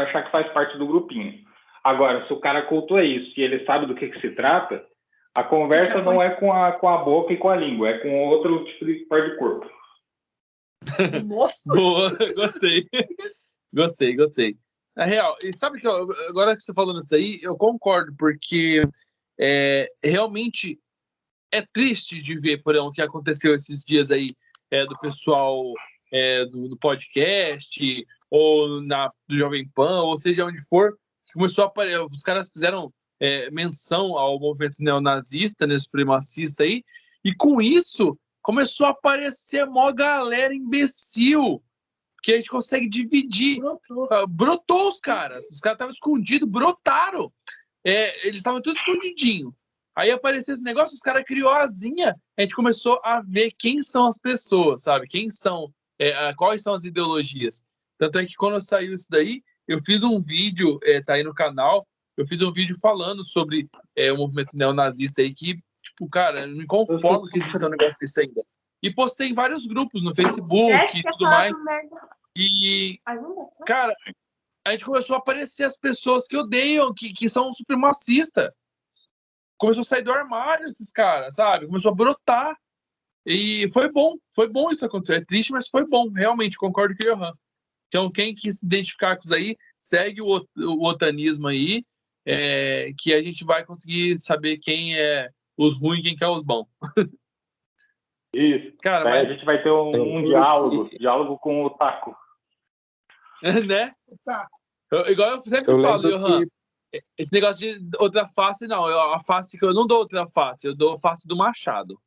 achar que faz parte do grupinho. Agora, se o cara cultua isso e ele sabe do que se trata, a conversa não é com a boca e com a língua, é com outro tipo de parte de corpo. Nossa! Boa, gostei. Na real, e sabe que agora que você falou isso daí, eu concordo, porque realmente é triste de ver, por exemplo, o que aconteceu esses dias aí do pessoal do podcast ou do Jovem Pan, ou seja, onde for, que começou a aparecer, os caras fizeram menção ao movimento neonazista, supremacista aí, e com isso começou a aparecer mó galera imbecil, que a gente consegue dividir. Brotou os caras estavam escondidos, brotaram. Eles estavam tudo escondidinho. Aí apareceu esse negócio, os caras criou a asinha, a gente começou a ver quem são as pessoas, sabe? Quem são, quais são as ideologias. Tanto é que quando saiu isso daí, eu fiz um vídeo, tá aí no canal, eu fiz um vídeo falando sobre o movimento neonazista aí, que, tipo, cara, eu não me conformo que exista um negócio desse ainda. E postei em vários grupos, no Facebook e tudo mais. E, cara, a gente começou a aparecer as pessoas que odeiam, que são supremacistas. Começou a sair do armário esses caras, sabe? Começou a brotar. E foi bom isso acontecer. É triste, mas foi bom, realmente, concordo com o Johan. Então, quem quis se identificar com isso aí, segue o otanismo aí, que a gente vai conseguir saber quem é os ruins e quem é os bons. Isso. Cara, A gente vai ter um diálogo com o Taco. Né? Igual eu sempre falo, Johan, esse negócio de outra face, não. A face que eu não dou outra face, eu dou a face do Machado.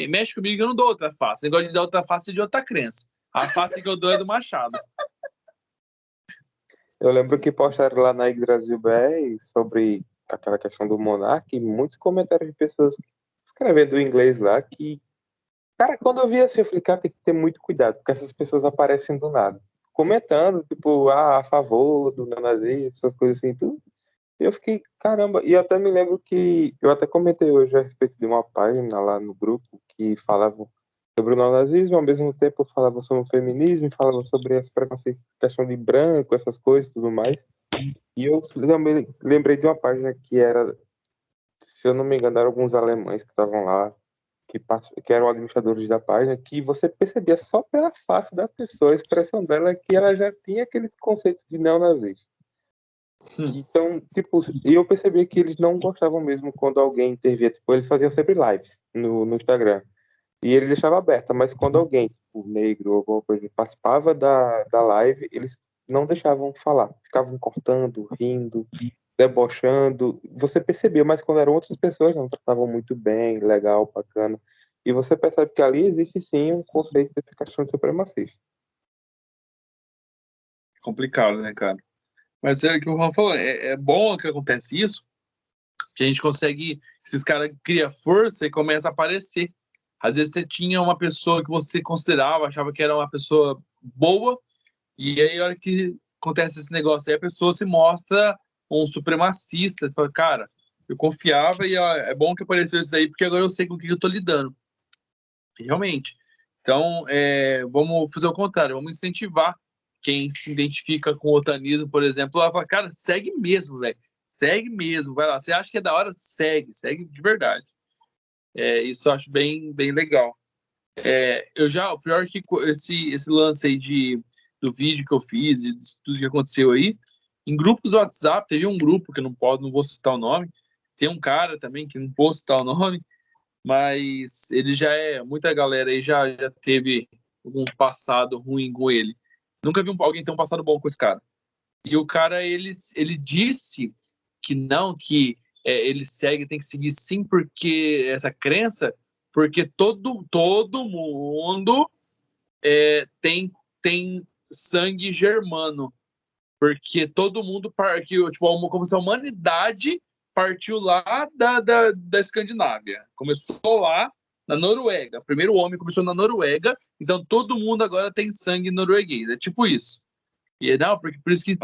Mexe comigo que eu não dou outra face. O negócio de dar outra face é de outra crença. A face que eu dou é do Machado. Eu lembro que postaram lá na Yggdrasil BR sobre aquela questão do Monark, e muitos comentários de pessoas escrevendo em inglês lá que, cara, quando eu vi assim, eu falei, cara, tem que ter muito cuidado, porque essas pessoas aparecem do nada, comentando, tipo, a favor do neonazismo, essas coisas assim, tudo. E eu fiquei, caramba, e eu até me lembro que eu até comentei hoje a respeito de uma página lá no grupo que falava sobre o neonazismo, ao mesmo tempo falava sobre o feminismo, falava sobre a questão de branco, essas coisas e tudo mais. E eu também lembrei de uma página que era, se eu não me engano, eram alguns alemães que estavam lá, que eram administradores da página, que você percebia só pela face da pessoa, a expressão dela, que ela já tinha aqueles conceitos de neonazismo. Então, tipo, e eu percebi que eles não gostavam mesmo quando alguém intervia, tipo, eles faziam sempre lives no Instagram. E ele deixava aberta, mas quando alguém, tipo, negro ou alguma coisa, participava da live, eles não deixavam falar. Ficavam cortando, rindo, debochando. Você percebia, mas quando eram outras pessoas, não tratavam muito bem, legal, bacana. E você percebe que ali existe sim um conceito dessa questão de supremacismo. Complicado, né, cara? Mas é o que o Juan falou, é bom que acontece isso, que a gente consegue, esses caras criam força e começa a aparecer. Às vezes você tinha uma pessoa que você considerava, achava que era uma pessoa boa, e aí a hora que acontece esse negócio aí, a pessoa se mostra um supremacista. Você fala, cara, eu confiava e é bom que apareceu isso daí, porque agora eu sei com o que eu tô lidando. E, realmente. Então, vamos fazer o contrário, vamos incentivar quem se identifica com o otanismo, por exemplo, ela fala, cara, segue mesmo, velho. Segue mesmo, vai lá. Você acha que é da hora? Segue de verdade. Isso eu acho bem, bem legal. O pior é que esse lance aí do vídeo que eu fiz, de tudo que aconteceu aí, em grupos do WhatsApp, teve um grupo que não vou citar o nome, tem um cara também que não posso citar o nome, mas ele muita galera aí já teve um passado ruim com ele. Nunca vi alguém ter um passado bom com esse cara. E o cara, ele disse que não, que ele tem que seguir sim, porque essa crença, porque todo mundo tem sangue germano. Porque todo mundo partiu, tipo, como se a humanidade partiu lá da Escandinávia. Começou lá na Noruega. O primeiro homem começou na Noruega, então todo mundo agora tem sangue norueguês. É tipo isso. E não, por isso que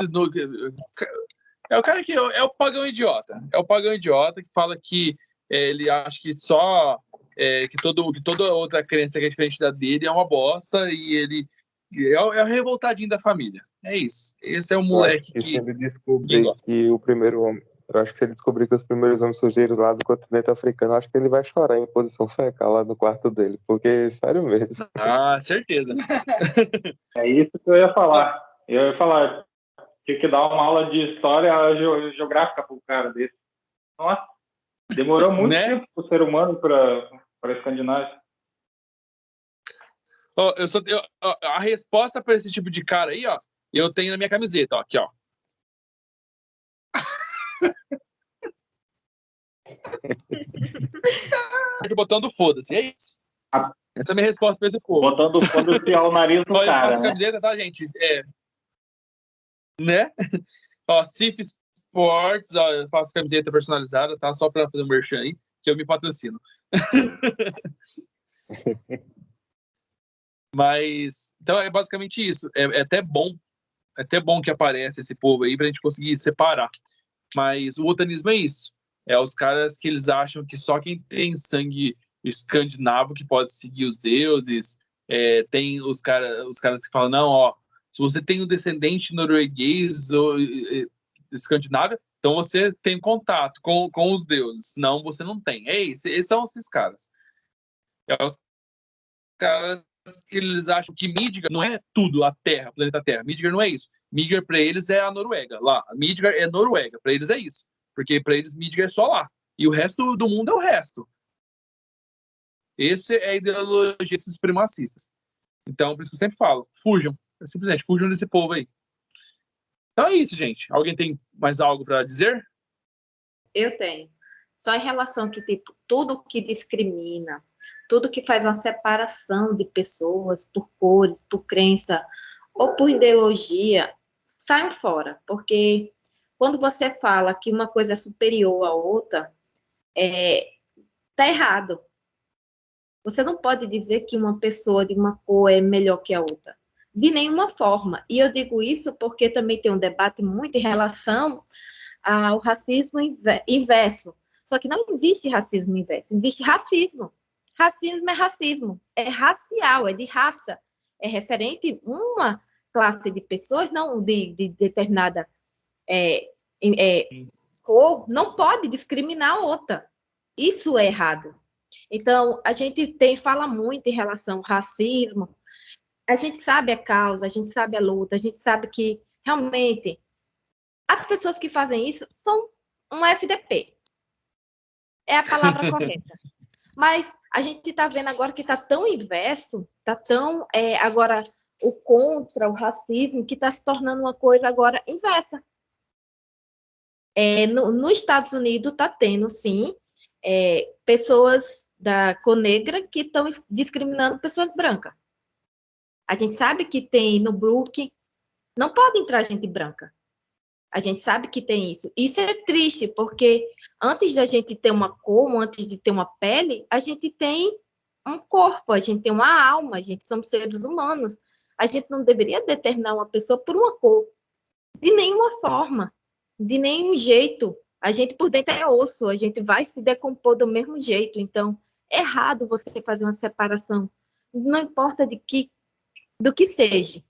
é o cara que é o pagão idiota. É o pagão idiota que fala que ele acha que só que toda outra crença que é diferente da dele é uma bosta, e ele é o revoltadinho da família. É isso. Esse é o moleque que se ele descobrir que o primeiro homem, eu acho que se ele descobrir que os primeiros homens surgiram lá do continente africano, acho que ele vai chorar em posição fecal lá no quarto dele, porque sério mesmo. Ah, certeza. É isso que eu ia falar. Tinha que dar uma aula de história geográfica para um cara desse. Nossa. Demorou muito Né? tempo para o ser humano para Escandinávia. Ó, a resposta para esse tipo de cara aí, ó, eu tenho na minha camiseta, ó, aqui, ó. Botando foda-se, é isso. Essa é a minha resposta para esse povo. Botando foda-se ao nariz do Olha, eu cara, faço né? camiseta, tá, gente? Né? Ó, Cif Sports, ó, eu faço camiseta personalizada, tá? Só para fazer um merchan aí, que eu me patrocino. Mas, então é basicamente isso. É até bom que aparece esse povo aí pra gente conseguir separar. Mas o wotanismo é isso. É os caras que eles acham que só quem tem sangue escandinavo que pode seguir os deuses. Tem os caras que falam, não, ó, se você tem um descendente norueguês ou escandinavo, então você tem contato com os deuses. Senão você não tem. Esses são esses caras. É os caras que eles acham que Midgard não é tudo a Terra, planeta Terra. Midgard não é isso. Midgard para eles é a Noruega. Lá, Midgard é Noruega. Para eles é isso. Porque para eles Midgard é só lá. E o resto do mundo é o resto. Essa é a ideologia desses supremacistas. Então, por isso que eu sempre falo, fujam. Simplesmente fujam desse povo aí. Então é isso, gente. Alguém tem mais algo para dizer? Eu tenho. Só em relação que tipo, tudo que discrimina, tudo que faz uma separação de pessoas por cores, por crença ou por ideologia, saiam fora. Porque quando você fala que uma coisa é superior à outra, tá errado. Você não pode dizer que uma pessoa de uma cor é melhor que a outra. De nenhuma forma. E eu digo isso porque também tem um debate muito em relação ao racismo inverso. Só que não existe racismo inverso, existe racismo. Racismo é racismo, é racial, é de raça. É referente a uma classe de pessoas, não de determinada cor, não pode discriminar a outra. Isso é errado. Então, a gente fala muito em relação ao racismo, a gente sabe a causa, a gente sabe a luta, a gente sabe que realmente as pessoas que fazem isso são um FDP. É a palavra correta. Mas a gente está vendo agora que está tão inverso, está tão agora o contra, o racismo, que está se tornando uma coisa agora inversa. Nos Estados Unidos está tendo, sim, pessoas da cor negra que estão discriminando pessoas brancas. A gente sabe que tem no Brooklyn, não pode entrar gente branca. A gente sabe que tem isso. Isso é triste, porque antes da gente ter uma cor, antes de ter uma pele, a gente tem um corpo, a gente tem uma alma, a gente somos seres humanos. A gente não deveria determinar uma pessoa por uma cor, de nenhuma forma, de nenhum jeito. A gente por dentro é osso, a gente vai se decompor do mesmo jeito. Então, é errado você fazer uma separação, não importa do que seja.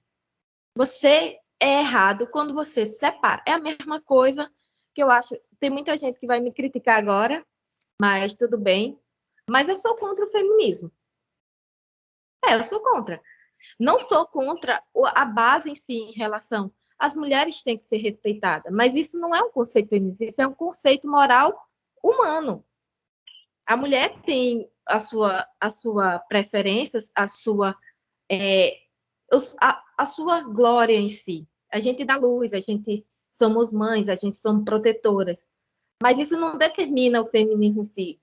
Você é errado quando você se separa. É a mesma coisa que eu acho. Tem muita gente que vai me criticar agora, mas tudo bem. Mas eu sou contra o feminismo. Eu sou contra. Não sou contra a base em si em relação. As mulheres têm que ser respeitadas, mas isso não é um conceito feminista, isso é um conceito moral humano. A mulher tem a sua preferência, a sua glória em si. A gente dá luz, a gente somos mães, a gente somos protetoras. Mas isso não determina o feminismo em si.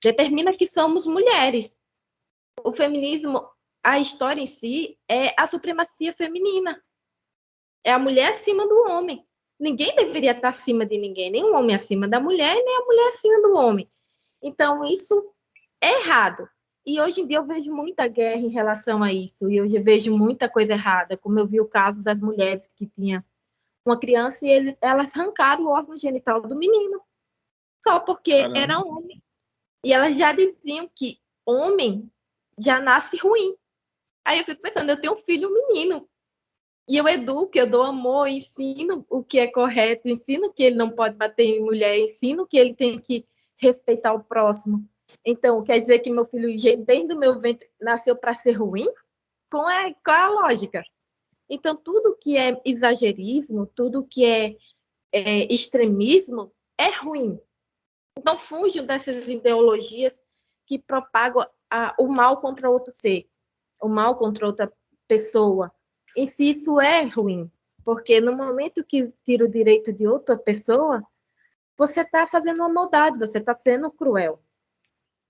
Determina que somos mulheres. O feminismo, a história em si, é a supremacia feminina. É a mulher acima do homem. Ninguém deveria estar acima de ninguém, nem o homem acima da mulher, nem a mulher acima do homem. Então, isso é errado. E hoje em dia eu vejo muita guerra em relação a isso, e hoje eu vejo muita coisa errada, como eu vi o caso das mulheres que tinha uma criança e elas arrancaram o órgão genital do menino, só porque era homem. E elas já diziam que homem já nasce ruim. Aí eu fico pensando, eu tenho um filho menino, e eu educo, eu dou amor, ensino o que é correto, ensino que ele não pode bater em mulher, ensino que ele tem que respeitar o próximo. Então, quer dizer que meu filho, desde o meu ventre, nasceu para ser ruim? Qual é a lógica? Então, tudo que é exagerismo, tudo que é extremismo, é ruim. Então, fujam dessas ideologias que propagam o mal contra outro ser, o mal contra outra pessoa. E se isso é ruim, porque no momento que tira o direito de outra pessoa, você está fazendo uma maldade, você está sendo cruel.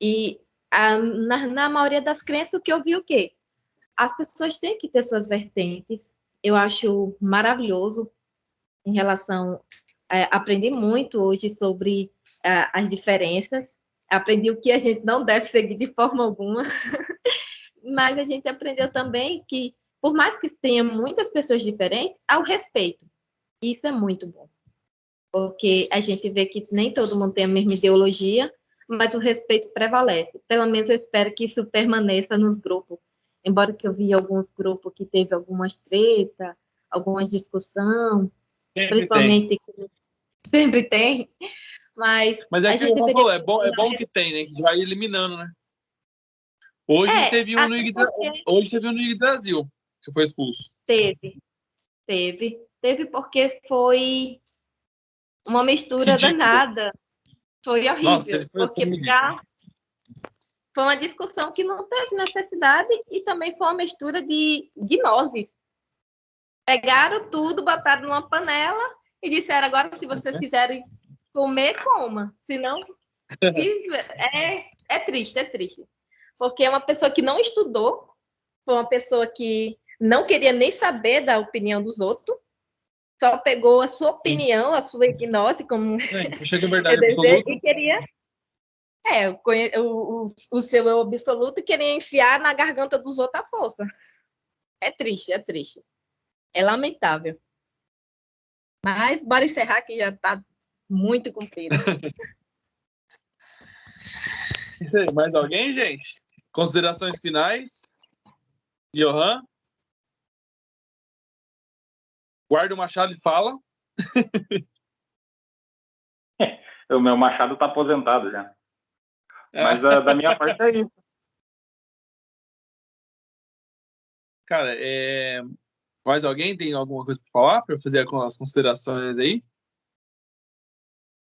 E na maioria das crenças, o que eu vi o quê? As pessoas têm que ter suas vertentes. Eu acho maravilhoso em relação... aprendi muito hoje sobre as diferenças. Aprendi o que a gente não deve seguir de forma alguma. Mas a gente aprendeu também que, por mais que tenha muitas pessoas diferentes, há o respeito. Isso é muito bom. Porque a gente vê que nem todo mundo tem a mesma ideologia, mas o respeito prevalece. Pelo menos eu espero que isso permaneça nos grupos. Embora que eu vi alguns grupos que teve algumas treta, algumas discussão, principalmente sempre tem, mas é a que gente o Juan deveria... falou, é bom que tem, né? Que vai eliminando, né? Hoje teve um no Yggdrasil, que foi expulso. Teve porque foi uma mistura Ridículo. danada. Foi horrível. Nossa, porque foi uma discussão que não teve necessidade e também foi uma mistura de gnoses. Pegaram tudo, botaram numa panela e disseram, agora se vocês quiserem comer, coma. Senão, é triste, é triste. Porque é uma pessoa que não estudou, foi uma pessoa que não queria nem saber da opinião dos outros, só pegou a sua opinião, a sua gnose, como chega a verdade absoluta. E queria o seu eu absoluto e queria enfiar na garganta dos outros à força. É triste, é triste. É lamentável. Mas bora encerrar que já está muito comprido. Isso aí, mais alguém, gente? Considerações finais? Johan? Guarda o machado e fala. O meu machado está aposentado já. Mas da minha parte é isso. Cara, mais alguém tem alguma coisa para falar? Para fazer as considerações aí?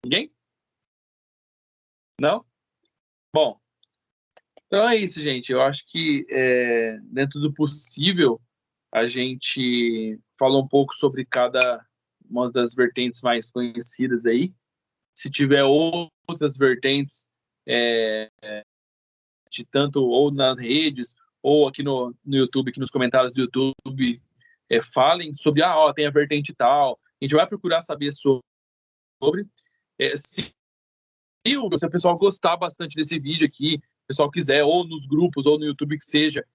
Ninguém? Não? Bom, então é isso, gente. Eu acho que dentro do possível a gente falou um pouco sobre cada uma das vertentes mais conhecidas aí. Se tiver outras vertentes, de tanto ou nas redes ou aqui no YouTube, aqui nos comentários do YouTube, falem sobre, tem a vertente tal. A gente vai procurar saber sobre. Se o pessoal gostar bastante desse vídeo aqui, o pessoal quiser, ou nos grupos, ou no YouTube que seja,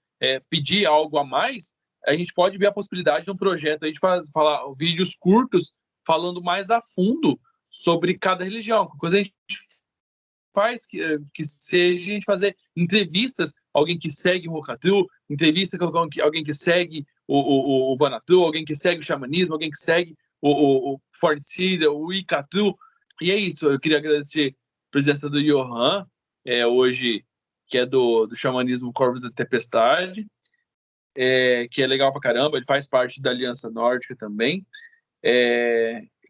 pedir algo a mais, a gente pode ver a possibilidade de um projeto aí de falar vídeos curtos, falando mais a fundo sobre cada religião. Coisa a gente faz que seja a gente fazer entrevistas, alguém que segue o Rokatru, entrevista com alguém que segue o Vanatru, alguém que segue o xamanismo, alguém que segue o Forcida, o Ikatru. E é isso, eu queria agradecer a presença do Johan, hoje, que é do xamanismo Corvos da Tempestade, que é legal pra caramba, ele faz parte da Aliança Nórdica também,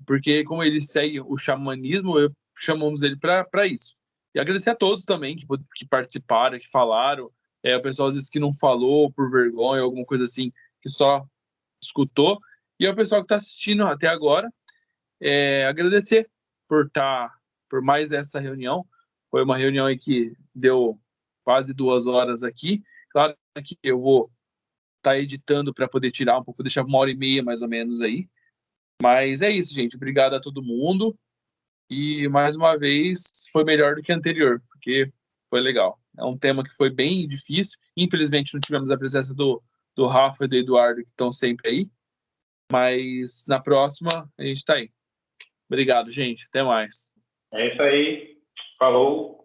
porque como ele segue o xamanismo, chamamos ele para isso. E agradecer a todos também que participaram, que falaram, o pessoal às vezes que não falou por vergonha, alguma coisa assim, que só escutou, e o pessoal que está assistindo até agora, agradecer por mais essa reunião. Foi uma reunião aí que deu quase 2 horas aqui. Claro que eu vou estar editando para poder tirar um pouco, deixar 1h30 mais ou menos aí. Mas é isso, gente. Obrigado a todo mundo. E mais uma vez foi melhor do que a anterior, porque foi legal. É um tema que foi bem difícil. Infelizmente não tivemos a presença do Rafa e do Eduardo, que estão sempre aí. Mas na próxima a gente está aí. Obrigado, gente. Até mais. É isso aí. Falou.